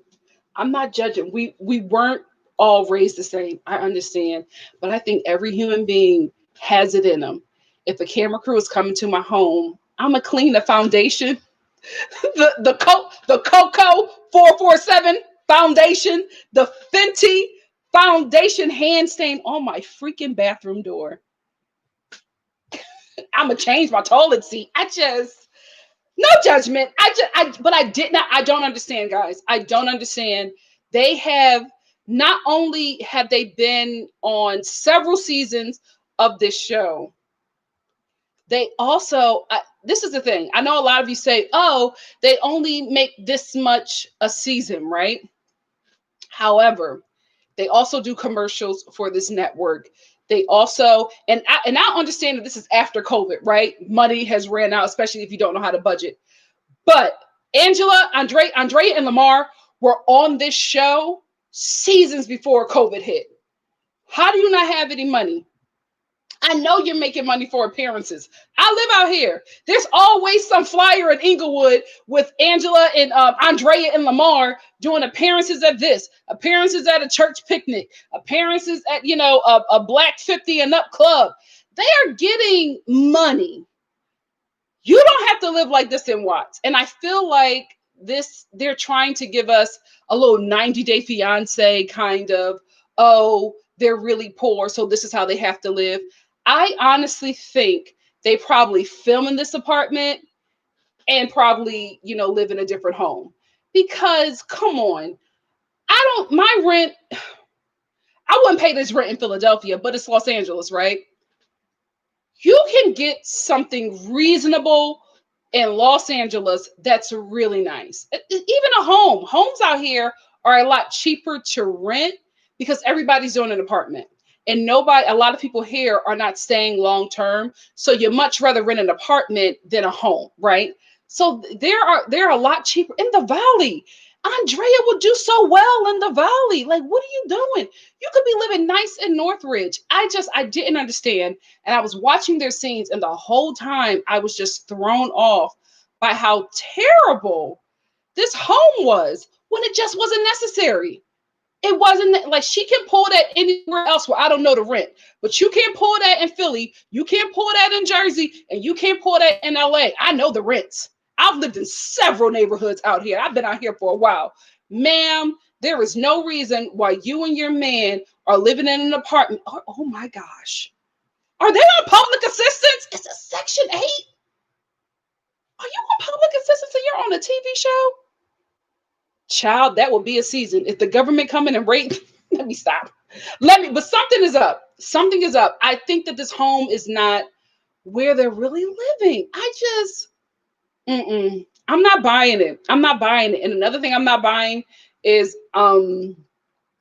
We weren't all raised the same. I understand. But I think every human being has it in them. If a camera crew is coming to my home, I'm going to clean the foundation. the Coco 447 foundation, the Fenty foundation hand stain on my freaking bathroom door. I'm gonna change my toilet seat. No judgment. But I don't understand, guys. I don't understand. They have not only have they been on several seasons of this show, they also, this is the thing. I know a lot of you say, oh, they only make this much a season, right? However, they also do commercials for this network. They also, and I understand that this is after COVID, right? Money has ran out, especially if you don't know how to budget. But Andrea, and Lamar were on this show seasons before COVID hit. How do you not have any money? I know you're making money for appearances. I live out here. There's always some flyer in Inglewood with Angela and Andrea and Lamar doing appearances at this, appearances at a church picnic, appearances at, a Black 50 and up club. They are getting money. You don't have to live like this in Watts. And I feel like they're trying to give us a little 90-Day Fiance kind of, oh, they're really poor, so this is how they have to live. I honestly think they probably film in this apartment and probably, live in a different home. Because, come on, my rent, I wouldn't pay this rent in Philadelphia, but it's Los Angeles, right? You can get something reasonable in Los Angeles that's really nice. Even a home. Homes out here are a lot cheaper to rent because everybody's doing an apartment. And a lot of people here are not staying long term. So you much rather rent an apartment than a home, right? So they're a lot cheaper in the Valley. Andrea would do so well in the Valley. Like, what are you doing? You could be living nice in Northridge. I didn't understand. And I was watching their scenes, and the whole time I was just thrown off by how terrible this home was when it just wasn't necessary. It wasn't like she can pull that anywhere else where I don't know the rent, but you can't pull that in Philly. You can't pull that in Jersey, and you can't pull that in LA. I know the rents. I've lived in several neighborhoods out here. I've been out here for a while. Ma'am, there is no reason why you and your man are living in an apartment. Oh my gosh. Are they on public assistance? Is it Section 8? Are you on public assistance and you're on a TV show? Child, that will be a season. If the government come in and raid, let me stop. But something is up. Something is up. I think that this home is not where they're really living. I'm not buying it. I'm not buying it. And another thing I'm not buying is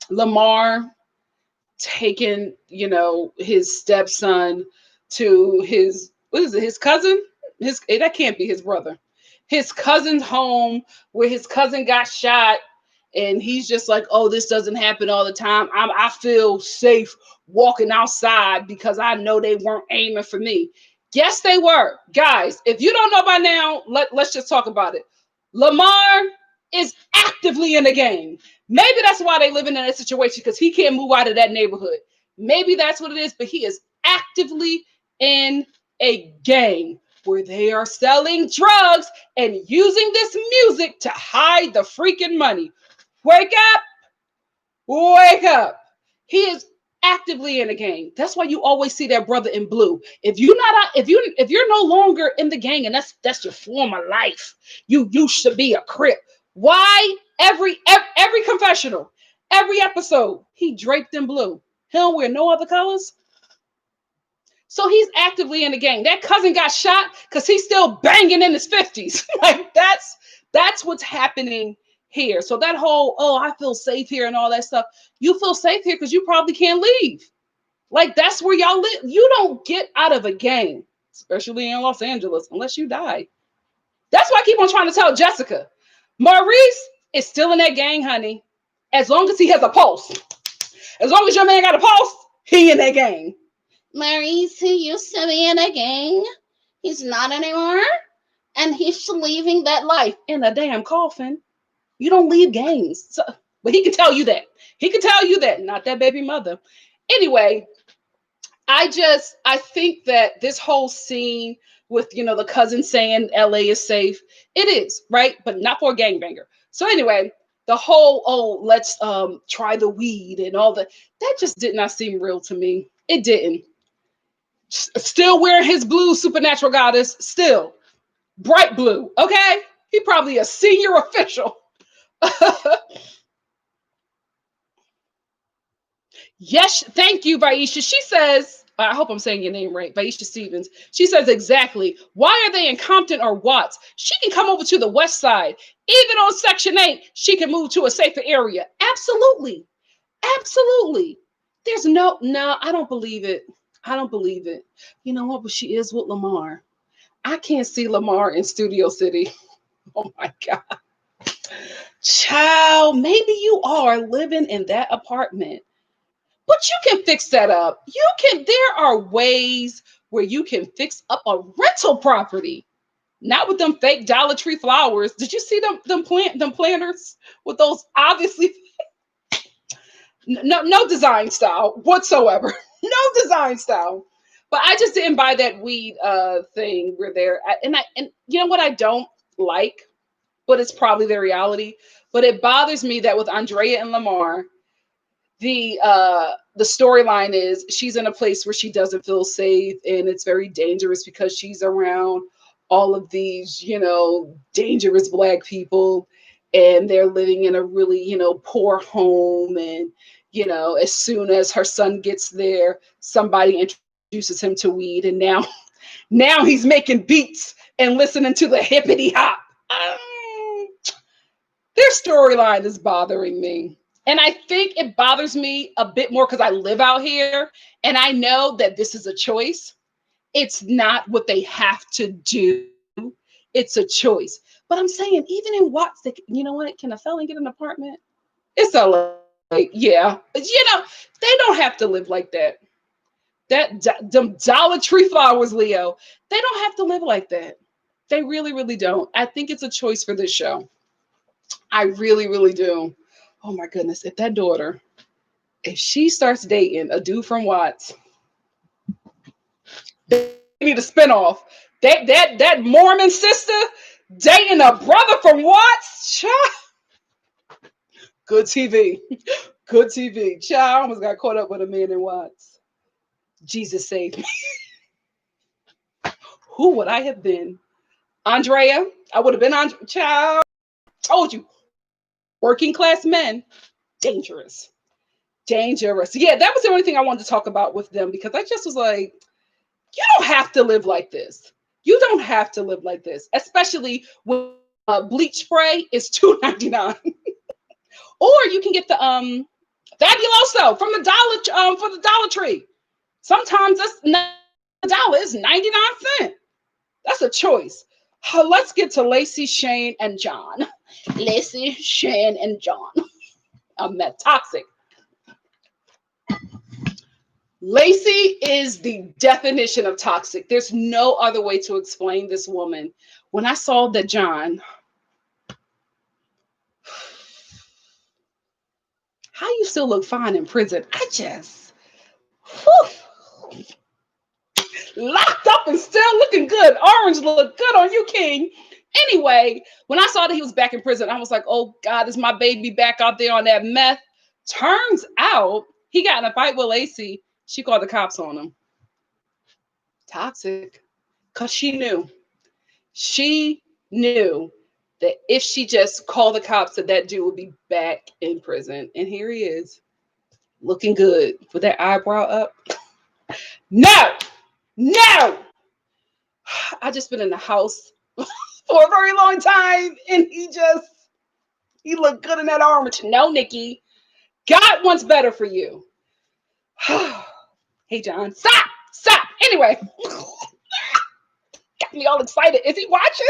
Lamar taking, his stepson to his cousin? That can't be his brother. His cousin's home where his cousin got shot, and he's just like, oh, this doesn't happen all the time. I feel safe walking outside because I know they weren't aiming for me. Yes, they were. Guys, if you don't know by now, let's just talk about it. Lamar is actively in the game. Maybe that's why they living in that situation, because he can't move out of that neighborhood. Maybe that's what it is, but he is actively in a gang where they are selling drugs and using this music to hide the freaking money. Wake up. Wake up. He is actively in a gang. That's why you always see that brother in blue. If you're no longer in the gang and that's your form of life, you used to be a Crip. Why every confessional, every episode, he draped in blue. He don't wear no other colors. So he's actively in the gang. That cousin got shot because he's still banging in his 50s. Like that's what's happening here. So that whole, oh, I feel safe here and all that stuff. You feel safe here because you probably can't leave. Like, that's where y'all live. You don't get out of a gang, especially in Los Angeles, unless you die. That's why I keep on trying to tell Jessica. Maurice is still in that gang, honey. As long as he has a pulse. As long as your man got a pulse, he in that gang. Maurice, who used to be in a gang, he's not anymore. And he's leaving that life in a damn coffin. You don't leave gangs. So, but he can tell you that. He can tell you that, not that baby mother. Anyway, I think that this whole scene with, the cousin saying LA is safe, it is, right? But not for a gangbanger. So anyway, The whole, oh, let's try the weed and all that just did not seem real to me. It didn't. Still wearing his blue supernatural goddess, still bright blue. Okay, he probably a senior official. Yes, thank you, Vaisha. She says, I hope I'm saying your name right, Vaisha Stevens. She says exactly. Why are they in Compton or Watts? She can come over to the west side. Even on Section 8, she can move to a safer area. Absolutely. Absolutely. There's no, I don't believe it. I don't believe it. You know what? But she is with Lamar. I can't see Lamar in Studio City. Oh my God. Child, maybe you are living in that apartment. But you can fix that up. There are ways where you can fix up a rental property. Not with them fake Dollar Tree flowers. Did you see them planters with those obviously no design style whatsoever. No design style. But I just didn't buy that weed thing where and you know what I don't like, but it's probably the reality. But it bothers me that with Andrea and Lamar, the storyline is she's in a place where she doesn't feel safe, and it's very dangerous because she's around all of these, dangerous Black people, and they're living in a really, poor home. And, as soon as her son gets there, somebody introduces him to weed, and now he's making beats and listening to the hippity hop. Their storyline is bothering me. And I think it bothers me a bit more because I live out here and I know that this is a choice. It's not what they have to do. It's a choice. But I'm saying, even in Watts, you know what? Can a felon get an apartment? It's LA. Yeah. They don't have to live like that. Them Dollar Tree flowers, Leo, they don't have to live like that. They really, really don't. I think it's a choice for this show. I really, really do. Oh my goodness. If she starts dating a dude from Watts, they need a spinoff. That Mormon sister dating a brother from Watts. Good TV. Good TV. Child, I almost got caught up with a man in Watts. Jesus saved me. Who would I have been? Andrea. I would have been Andrea. Child. Told you. Working class men. Dangerous. Dangerous. Yeah, that was the only thing I wanted to talk about with them, because I just was like, you don't have to live like this. You don't have to live like this, especially when bleach spray is $2.99. Or you can get the Fabuloso from the dollar for the Dollar Tree. Sometimes that's not $1, it's 99¢. That's a choice. Let's get to Lacey, Shane, and John. Lacey, Shane, and John. I'm that toxic. Lacey is the definition of toxic. There's no other way to explain this woman. When I saw that John, how you still look fine in prison? I just locked up and still looking good. Orange look good on you, King. Anyway, when I saw that he was back in prison, I was like, oh God, is my baby back out there on that meth? Turns out he got in a fight with Lacey. She called the cops on him. Toxic. Because she knew that if she just called the cops, that dude would be back in prison. And here he is, looking good with that eyebrow up. No. I just been in the house for a very long time, and he looked good in that orange. No, Nikki. God wants better for you. Hey, John. Stop. Anyway. Got me all excited. Is he watching?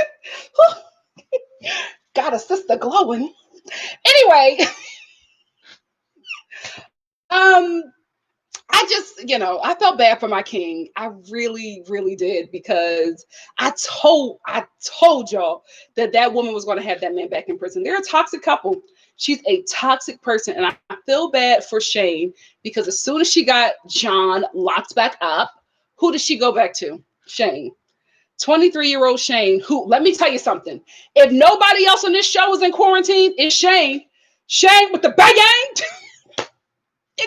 Got a sister glowing. Anyway. I just, I felt bad for my king. I really, really did, because I told y'all that woman was going to have that man back in prison. They're a toxic couple. She's a toxic person. And I feel bad for Shane, because as soon as she got John locked back up, who did she go back to? Shane. 23-year-old Shane, who, let me tell you something. If nobody else on this show is in quarantine, it's Shane. Shane with the bang. You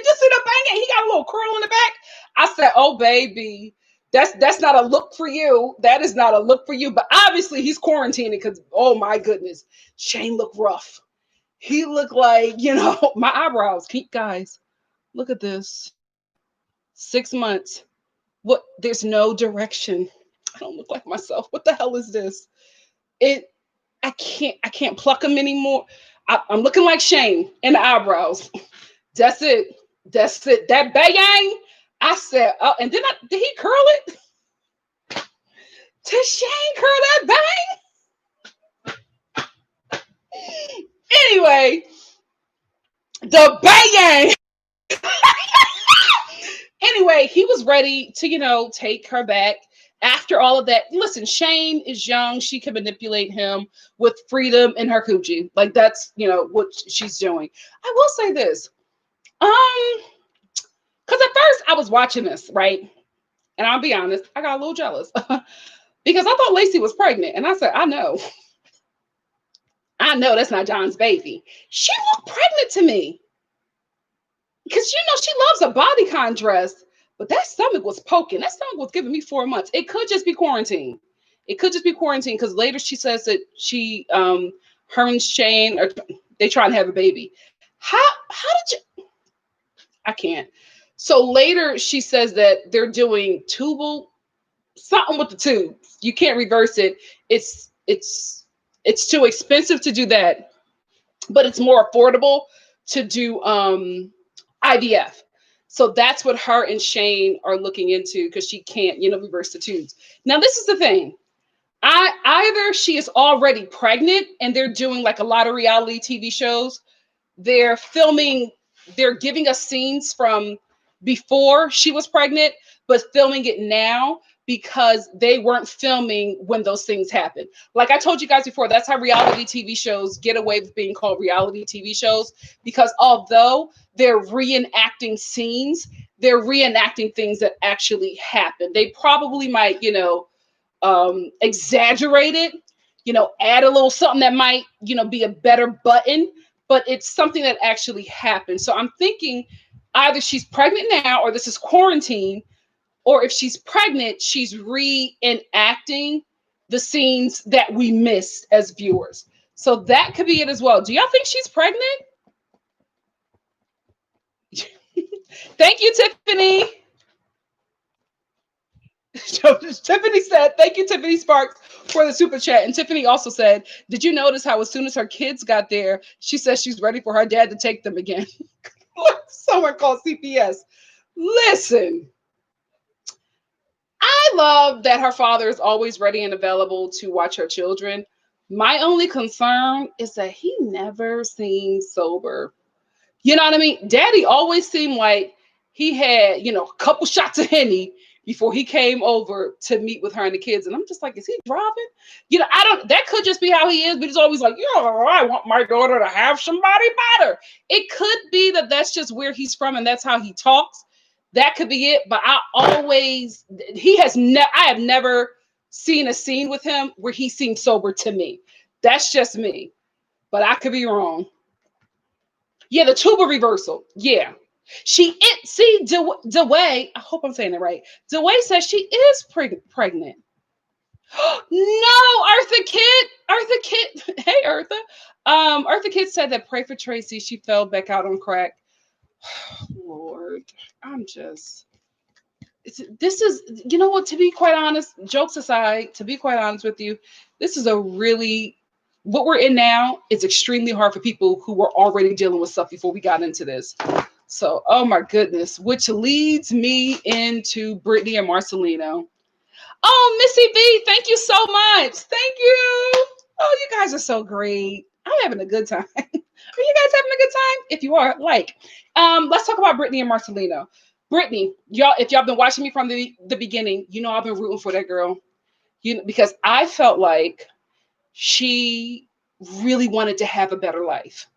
just see the bang. He got a little curl in the back. I said, "Oh baby, that's not a look for you. That is not a look for you." But obviously he's quarantining because oh my goodness, Shane looked rough. He looked like my eyebrows. Keep guys, look at this. 6 months. What? There's no direction. I don't look like myself. What the hell is this? It. I can't pluck them anymore. I'm looking like Shane in the eyebrows. That's it. That's it. That bang. I said, oh, and then did he curl it? Did Shane curl that bang? Anyway, the bang. Anyway, he was ready to, take her back after all of that. Listen, Shane is young. She can manipulate him with freedom in her coochie. Like that's, what she's doing. I will say this. Because at first I was watching this, right? And I'll be honest, I got a little jealous because I thought Lacey was pregnant. And I said, I know that's not John's baby. She looked pregnant to me. Because she loves a bodycon dress, but that stomach was poking. That stomach was giving me 4 months. It could just be quarantine. It could just be quarantine because later she says that her and Shane are they trying to have a baby. How did you? I can't. So later she says that they're doing tubal something with the tubes. You can't reverse it. It's too expensive to do that, but it's more affordable to do IVF. So that's what her and Shane are looking into because she can't, reverse the tubes. Now, this is the thing. Either she is already pregnant and they're doing like a lot of reality TV shows. They're filming, they're giving us scenes from before she was pregnant, but filming it now because they weren't filming when those things happened. Like I told you guys before, that's how reality TV shows get away with being called reality TV shows, because although they're reenacting scenes, they're reenacting things that actually happened. They probably might, exaggerate it, add a little something that might, be a better button, but it's something that actually happened. So I'm thinking either she's pregnant now or this is quarantine, or if she's pregnant, she's reenacting the scenes that we missed as viewers. So that could be it as well. Do y'all think she's pregnant? Thank you, Tiffany. Tiffany said, thank you, Tiffany Sparks, for the super chat. And Tiffany also said, did you notice how as soon as her kids got there, she says she's ready for her dad to take them again? Someone called CPS. Listen, I love that her father is always ready and available to watch her children. My only concern is that he never seems sober. You know what I mean? Daddy always seemed like he had, a couple shots of Henny before he came over to meet with her and the kids. And I'm just like, is he driving? That could just be how he is, but he's always like, I want my daughter to have somebody better. It could be that that's just where he's from and that's how he talks. That could be it. But I have never seen a scene with him where he seemed sober to me. That's just me. But I could be wrong. Yeah, the tuba reversal. Yeah. DeWay, I hope I'm saying it right. DeWay says she is pregnant. No, Eartha Kitt. Hey, Eartha. Eartha Kitt said that pray for Tracy. She fell back out on crack. Lord, this is, what, to be quite honest, jokes aside, to be quite honest with you, this is what we're in now is extremely hard for people who were already dealing with stuff before we got into this. So, oh my goodness, which leads me into Brittany and Marcelino. Oh, Missy B, thank you so much. Thank you. Oh, you guys are so great. I'm having a good time. Are you guys having a good time? If you are, let's talk about Brittany and Marcelino. Brittany, if y'all been watching me from the beginning, I've been rooting for that girl. Because I felt like she really wanted to have a better life.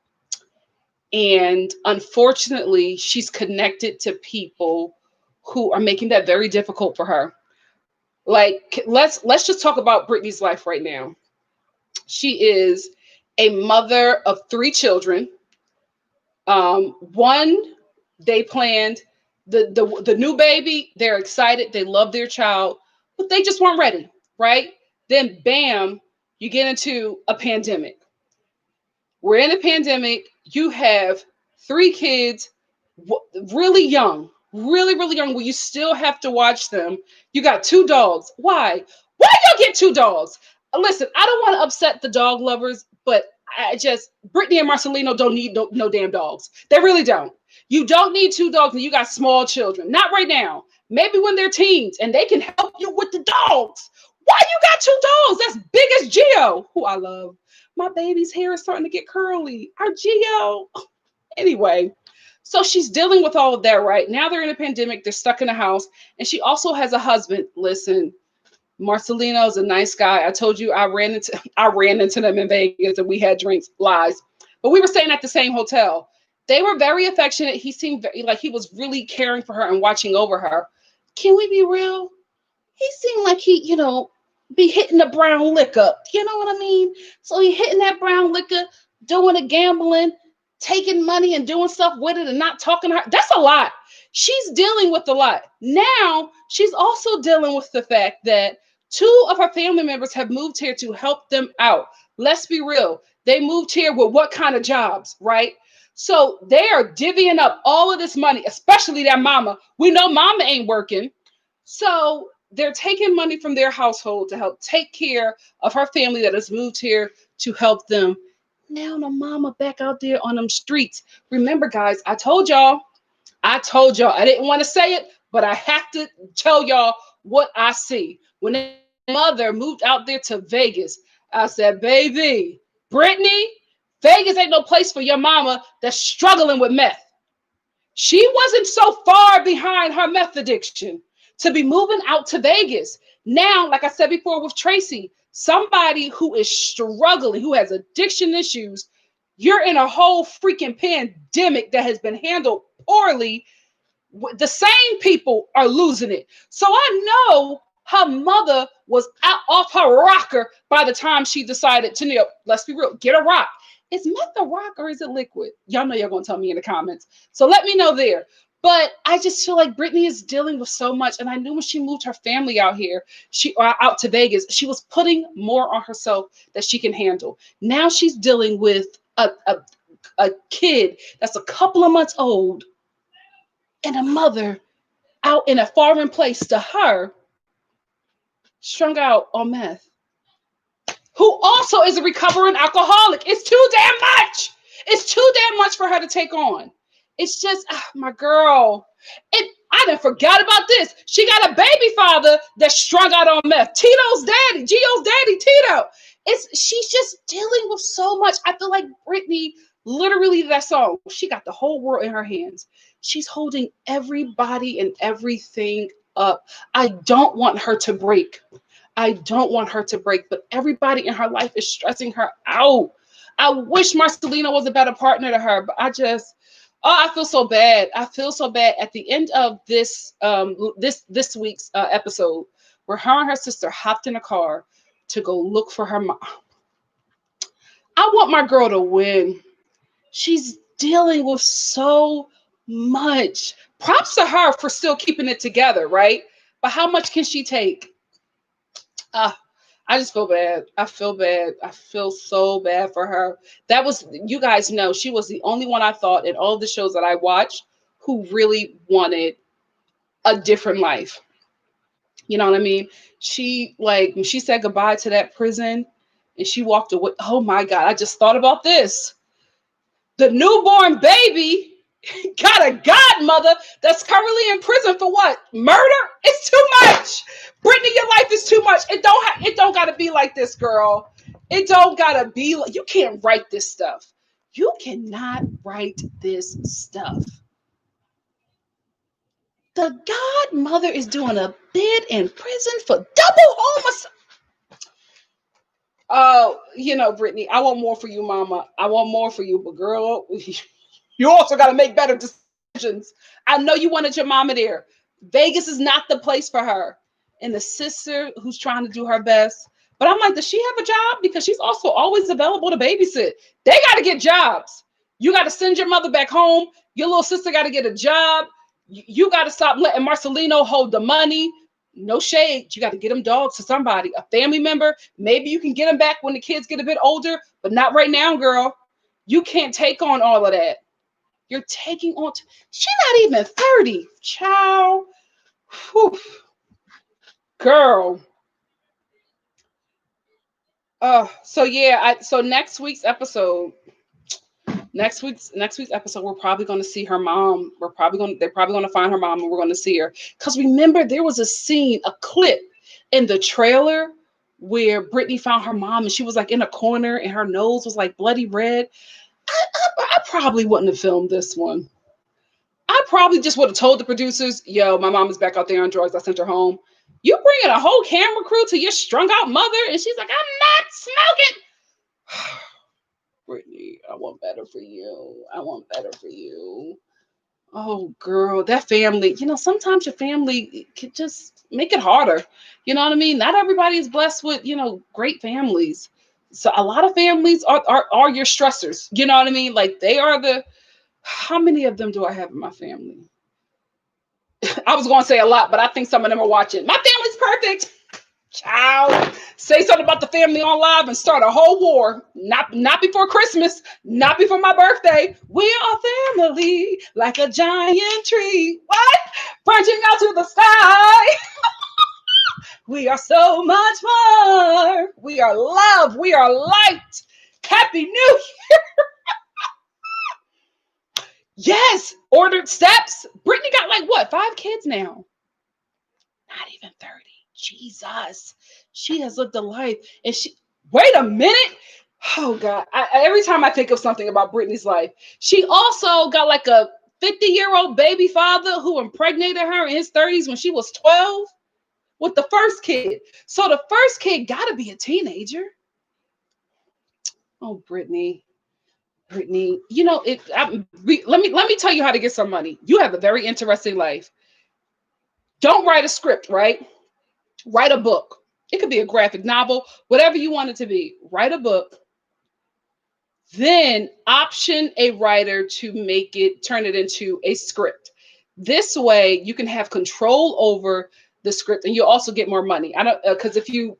And unfortunately, she's connected to people who are making that very difficult for her. Like, let's just talk about Brittany's life right now. She is a mother of 3 children. One, they planned the new baby. They're excited. They love their child, but they just weren't ready, right? Then, bam, you get into a pandemic. We're in a pandemic. You have three kids, really young, really, really young, where you still have to watch them. You got two dogs. Why? Why y'all get two dogs? Listen, I don't want to upset the dog lovers, but Brittany and Marcelino don't need no damn dogs. They really don't. You don't need two dogs and you got small children. Not right now. Maybe when they're teens and they can help you with the dogs. Why you got two dogs? That's big as Geo, who I love. My baby's hair is starting to get curly. Our Geo. Anyway, so she's dealing with all of that right now. They're in a pandemic. They're stuck in a house. And she also has a husband. Listen, Marcelino is a nice guy. I told you I ran into them in Vegas and we had drinks. Lies. But we were staying at the same hotel. They were very affectionate. He seemed like he was really caring for her and watching over her. Can we be real? He seemed like he, be hitting the brown liquor. You know what I mean? So he hitting that brown liquor, doing the gambling, taking money and doing stuff with it and not talking to her. That's a lot. She's dealing with a lot. Now, she's also dealing with the fact that two of her family members have moved here to help them out. Let's be real. They moved here with what kind of jobs, right? So they are divvying up all of this money, especially their mama. We know mama ain't working. So they're taking money from their household to help take care of her family that has moved here to help them. Now the mama back out there on them streets. Remember, guys, I told y'all, I didn't want to say it, but I have to tell y'all what I see. When their mother moved out there to Vegas, I said, baby, Brittany, Vegas ain't no place for your mama that's struggling with meth. She wasn't so far behind her meth addiction to be moving out to Vegas. Now, like I said before with Tracy, somebody who is struggling, who has addiction issues, you're in a whole freaking pandemic that has been handled poorly. The same people are losing it. So I know her mother was out off her rocker by the time she decided to, let's be real, get a rock. Is meth a rock or is it liquid? Y'all know you're going to tell me in the comments. So let me know there. But I just feel like Brittany is dealing with so much. And I knew when she moved her family out here, out to Vegas, she was putting more on herself that she can handle. Now she's dealing with a kid that's a couple of months old and a mother out in a foreign place to her, strung out on meth, who also is a recovering alcoholic. It's too damn much. It's too damn much for her to take on. It's just, my girl. I done forgot about this. She got a baby father that's strung out on meth. Tito's daddy, Gio's daddy, Tito. She's just dealing with so much. I feel like Brittany, literally that song, she got the whole world in her hands. She's holding everybody and everything up. I don't want her to break. But everybody in her life is stressing her out. I wish Marcelino was a better partner to her, but I feel so bad. I feel so bad at the end of this week's episode, where her and her sister hopped in a car to go look for her mom. I want my girl to win. She's dealing with so much. Props to her for still keeping it together, right? But how much can she take? I just feel bad. I feel bad. I feel so bad for her. That was, you guys know, she was the only one I thought in all the shows that I watched who really wanted a different life. You know what I mean? She, when she said goodbye to that prison and she walked away. Oh my God, I just thought about this. The newborn baby got a godmother that's currently in prison for what? Murder? It's too much. Brittany, your life is too much. It don't gotta be like this, girl. It don't gotta be like, you can't write this stuff. You cannot write this stuff. The godmother is doing a bid in prison for double homicide. Oh, Brittany, I want more for you, mama. I want more for you, but girl, you also got to make better decisions. I know you wanted your mama there. Vegas is not the place for her. And the sister who's trying to do her best. But I'm like, does she have a job? Because she's also always available to babysit. They got to get jobs. You got to send your mother back home. Your little sister got to get a job. You got to stop letting Marcelino hold the money. No shade. You got to get them dogs to somebody, a family member. Maybe you can get them back when the kids get a bit older, but not right now, girl. You can't take on all of that. You're taking on. She's not even 30, child. Whew. Girl. So yeah, so next week's episode, we're probably going to see her mom. They're probably going to find her mom, and we're going to see her. Because remember, there was a scene, a clip in the trailer where Brittany found her mom, and she was like in a corner, and her nose was like bloody red. I probably wouldn't have filmed this one. I probably just would have told the producers, "Yo, my mom is back out there on drugs. I sent her home. You bringing a whole camera crew to your strung out mother?" And she's like, "I'm not smoking." Brittany, I want better for you. I want better for you. Oh, girl, that family, sometimes your family could just make it harder. You know what I mean? Not everybody is blessed with, great families. So a lot of families are your stressors. You know what I mean? Like they are how many of them do I have in my family? I was going to say a lot, but I think some of them are watching. My family's perfect. Child, say something about the family on live and start a whole war. Not before Christmas, not before my birthday. We are family, like a giant tree. What? Branching out to the sky. We are so much more. We are love. We are light. Happy New Year. Yes, ordered steps. Brittany got like what, 5 kids now? Not even 30. Jesus, she has lived a life. And wait a minute. Oh God, every time I think of something about Brittany's life, she also got like a 50-year-old baby father who impregnated her in his 30s when she was 12 with the first kid. So the first kid got to be a teenager. Oh, Brittany, let me tell you how to get some money. You have a very interesting life. Don't write a script, right? Write a book. It could be a graphic novel, whatever you want it to be. Write a book. Then option a writer to turn it into a script. This way you can have control over the script and you'll also get more money. Because if you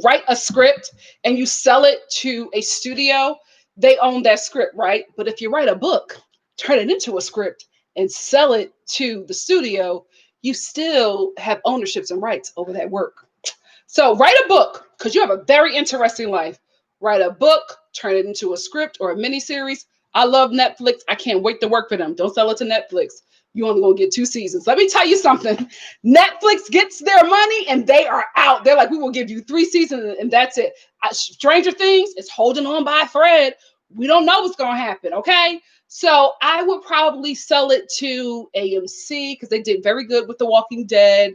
write a script and you sell it to a studio, they own that script, right? But if you write a book, turn it into a script and sell it to the studio, you still have ownerships and rights over that work. So write a book because you have a very interesting life. Write a book, turn it into a script or a miniseries. I love Netflix. I can't wait to work for them. Don't sell it to Netflix. You only gonna get 2 seasons. Let me tell you something. Netflix gets their money and they are out. They're like, we will give you 3 seasons and that's it. Stranger Things is holding on by a thread. We don't know what's gonna happen, okay? So I would probably sell it to AMC because they did very good with The Walking Dead.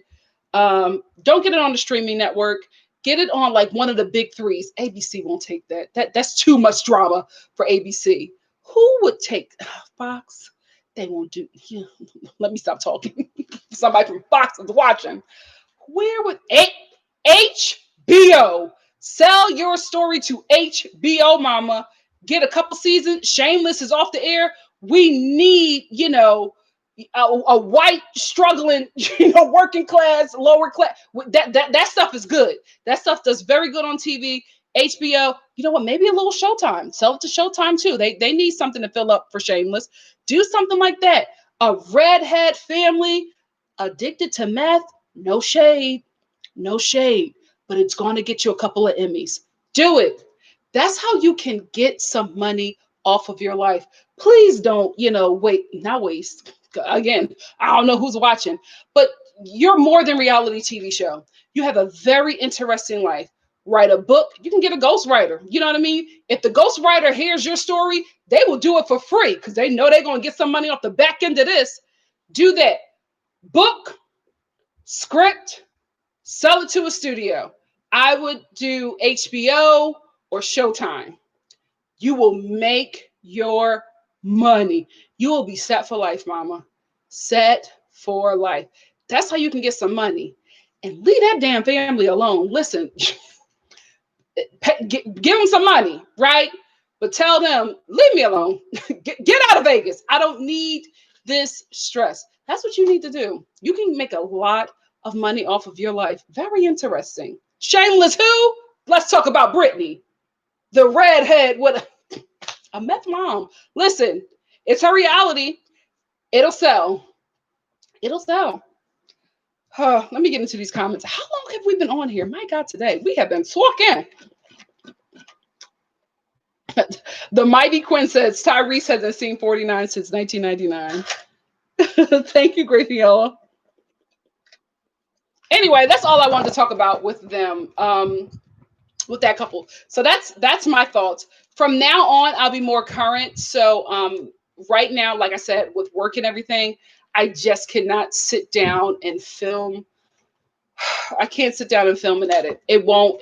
Don't get it on the streaming network. Get it on like one of the big 3s. ABC won't take that. That's too much drama for ABC. Who would take Fox? They won't do. Yeah. Let me stop talking. Somebody from Fox is watching. Where would HBO sell your story to HBO, mama? Get a couple seasons. Shameless is off the air. We need, a white struggling, working class, lower class. That stuff is good. That stuff does very good on TV. HBO, you know what? Maybe a little Showtime. Sell it to Showtime too. They need something to fill up for Shameless. Do something like that. A redhead family addicted to meth. No shade, but it's going to get you a couple of Emmys. Do it. That's how you can get some money off of your life. Please don't, not waste. Again, I don't know who's watching, but you're more than reality TV show. You have a very interesting life. Write a book. You can get a ghostwriter. You know what I mean? If the ghostwriter hears your story, they will do it for free because they know they're going to get some money off the back end of this. Do that. Book, script, sell it to a studio. I would do HBO or Showtime. You will make your money. You will be set for life, mama. Set for life. That's how you can get some money. And leave that damn family alone. Listen, give them some money, right? But tell them, leave me alone. Get out of Vegas. I don't need this stress. That's what you need to do. You can make a lot of money off of your life. Very interesting. Shameless who? Let's talk about Brittany, the redhead with a meth mom. Listen, it's her reality. It'll sell. It'll sell. Let me get into these comments. How long have we been on here? My God, today we have been talking. The Mighty Quinn says Tyrese hasn't seen 49 since 1999. Thank you, Kristiana. Anyway, that's all I wanted to talk about with them, with that couple. So that's my thoughts. From now on, I'll be more current. So right now, like I said, with work and everything, I just cannot sit down and film. I can't sit down and film and edit. It won't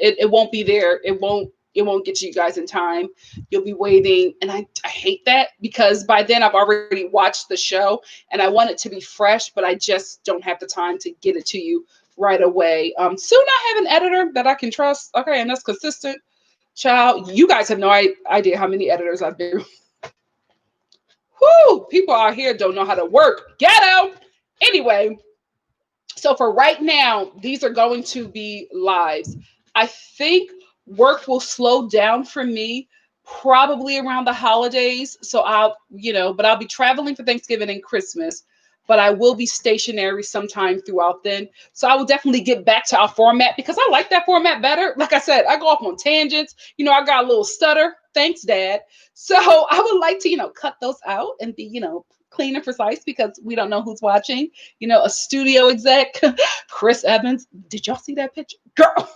be there. It won't get to you guys in time. You'll be waiting. And I hate that, because by then I've already watched the show and I want it to be fresh, but I just don't have the time to get it to you right away. Soon I have an editor that I can trust. Okay. And that's consistent. Child, you guys have no idea how many editors I've been. Whoo, people out here don't know how to work. Ghetto. Anyway, so for right now, these are going to be lives. I think work will slow down for me probably around the holidays. So but I'll be traveling for Thanksgiving and Christmas, but I will be stationary sometime throughout then. So I will definitely get back to our format, because I like that format better. Like I said, I go off on tangents. I got a little stutter. Thanks, Dad. So I would like to, cut those out and be, clean and precise, because we don't know who's watching. A studio exec, Chris Evans. Did y'all see that picture? Girl.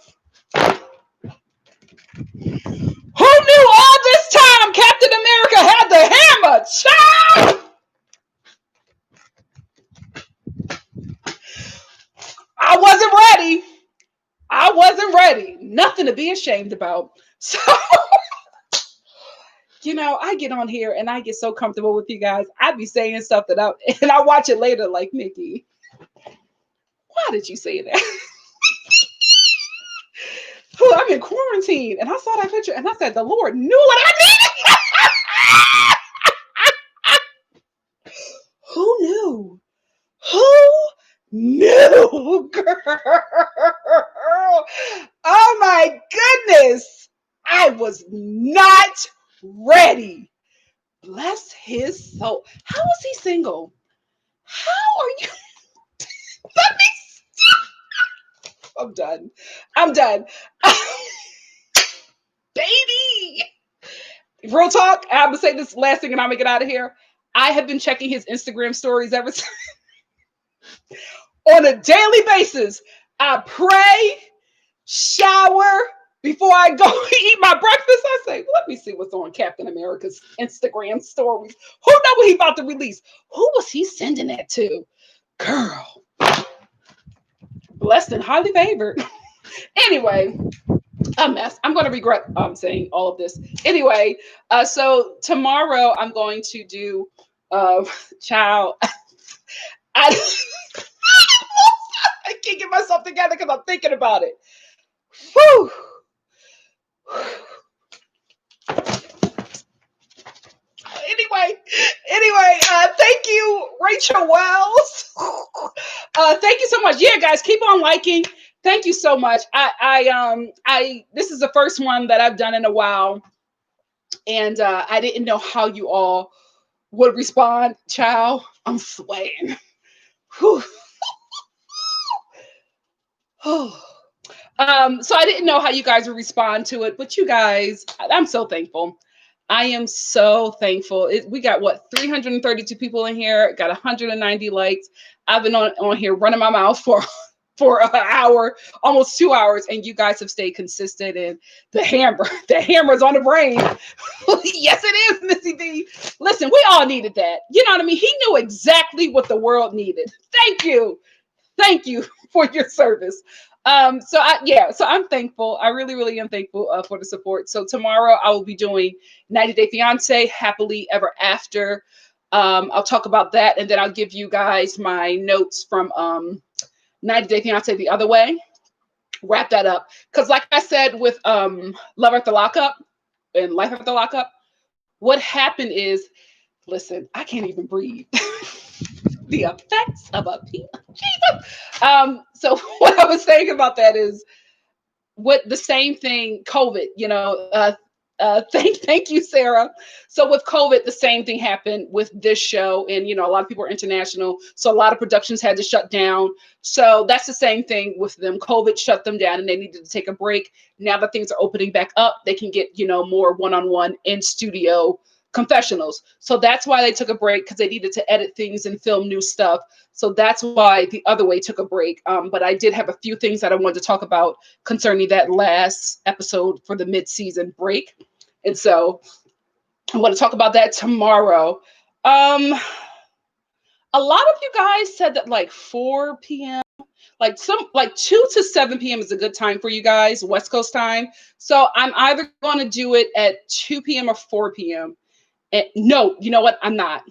Who knew all this time Captain America had the hammer? Child! I wasn't ready. Nothing to be ashamed about. So, I get on here and I get so comfortable with you guys. I be saying stuff and I watch it later like, Nikki, why did you say that? I'm in quarantine and I saw that picture and I said, the Lord knew what I needed. Who knew? Who knew, girl? Oh my goodness. I was not ready. Bless his soul. How is he single? How are you? Let me stop. I'm done. Baby. Real talk. I'm going to say this last thing and I'm going to get out of here. I have been checking his Instagram stories ever since. On a daily basis. I pray, shower, before I go eat my breakfast. I say, let me see what's on Captain America's Instagram stories. Who know what he about to release? Who was he sending that to? Girl. Blessed and highly favored. Anyway, a mess. I'm going to regret saying all of this. Anyway, so tomorrow I'm going to do child. I can't get myself together because I'm thinking about it. Whew. Anyway, thank you, Rachel Wells. Thank you so much. Yeah, guys, keep on liking. Thank you so much. This is the first one that I've done in a while, and I didn't know how you all would respond. Child, I'm sweating. Whew. So I didn't know how you guys would respond to it, but you guys, I'm so thankful. I am so thankful. We got 332 people in here, got 190 likes. I've been on here running my mouth for an hour, almost 2 hours, and you guys have stayed consistent. And the hammer's on the brain. Yes, it is, Missy B. Listen, we all needed that. You know what I mean? He knew exactly what the world needed. Thank you for your service. So I'm thankful. I really, really am thankful for the support. So tomorrow I will be doing 90 Day Fiance, Happily Ever After. I'll talk about that, and then I'll give you guys my notes from 90 Day Fiance the other way. Wrap that up. Because like I said with Love After Lockup and Life After Lockup, what happened is, listen, I can't even breathe. The effects of a Jesus. So what I was saying about that is, what the same thing, COVID, thank you, Sarah. So with COVID, the same thing happened with this show, and a lot of people are international, so a lot of productions had to shut down. So that's the same thing with them. COVID shut them down, and they needed to take a break. Now that things are opening back up, they can get more one-on-one in studio confessionals. So that's why they took a break, because they needed to edit things and film new stuff. So that's why the other way took a break. But I did have a few things that I wanted to talk about concerning that last episode for the mid-season break. And so I want to talk about that tomorrow. A lot of you guys said that like 4 p.m., like 2 to 7 p.m. is a good time for you guys, West Coast time. So I'm either going to do it at 2 p.m. or 4 p.m. And no, you know what? I'm not.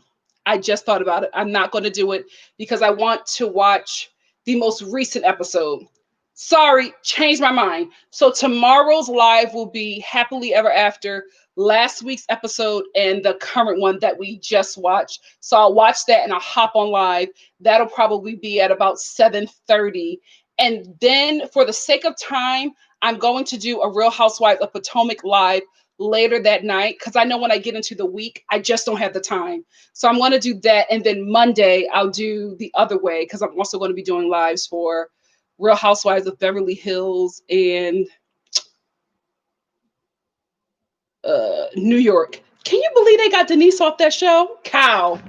I just thought about it. I'm not going to do it because I want to watch the most recent episode. Sorry, changed my mind. So tomorrow's live will be Happily Ever After, last week's episode, and the current one that we just watched. So I'll watch that and I'll hop on live. That'll probably be at about 7:30. And then for the sake of time, I'm going to do a Real Housewives of Potomac live later that night, because I know when I get into the week, I just don't have the time. So I'm going to do that. And then Monday, I'll do the other way, because I'm also going to be doing lives for Real Housewives of Beverly Hills and New York. Can you believe they got Denise off that show? Cow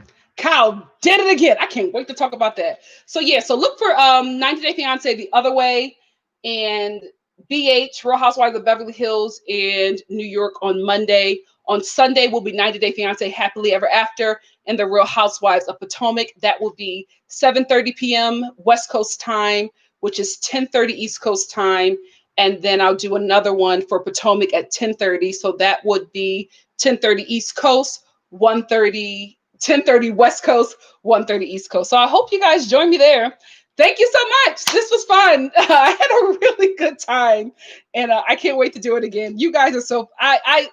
did it again. I can't wait to talk about that. So yeah, so look for 90 Day Fiance the other way, and BH, Real Housewives of Beverly Hills and New York on Monday. On Sunday will be 90 Day Fiance Happily Ever After and the Real Housewives of Potomac. That will be 7:30 p.m. West Coast time, which is 10:30 East Coast time. And then I'll do another one for Potomac at 10:30. So that would be 10:30 East Coast, 1:30, 10:30 West Coast, 1:30 East Coast. So I hope you guys join me there. Thank you so much. This was fun. I had a really good time, and I can't wait to do it again. You guys are so.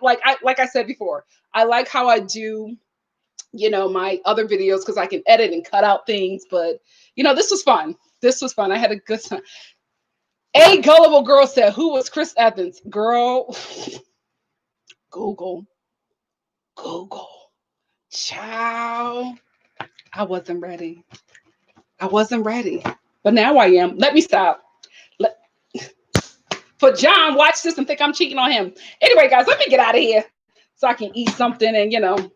Like I said before, I like how I do, my other videos, because I can edit and cut out things. But this was fun. This was fun. I had a good time. A gullible girl said, "Who was Chris Evans?" Girl, Google, Google, child. I wasn't ready. I wasn't ready, but now I am. Let me stop. Let, for John, watch this and think I'm cheating on him. Anyway, guys, let me get out of here so I can eat something and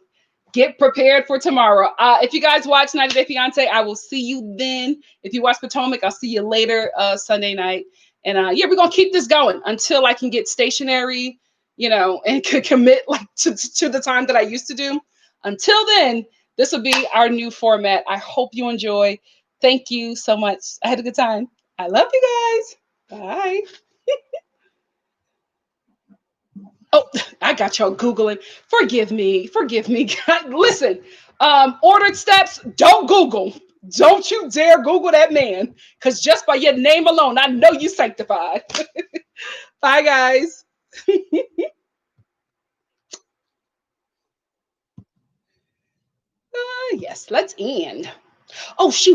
get prepared for tomorrow. If you guys watch 90 Day Fiance, I will see you then. If you watch Potomac, I'll see you later Sunday night. And yeah, we're gonna keep this going until I can get stationary, and commit like to the time that I used to do. Until then, this will be our new format. I hope you enjoy. Thank you so much. I had a good time. I love you guys. Bye. Oh, I got y'all Googling. Forgive me. Forgive me. God, listen, ordered steps, don't Google. Don't you dare Google that man. Because just by your name alone, I know you sanctified. Bye, guys. Yes, let's end. Oh, shoot.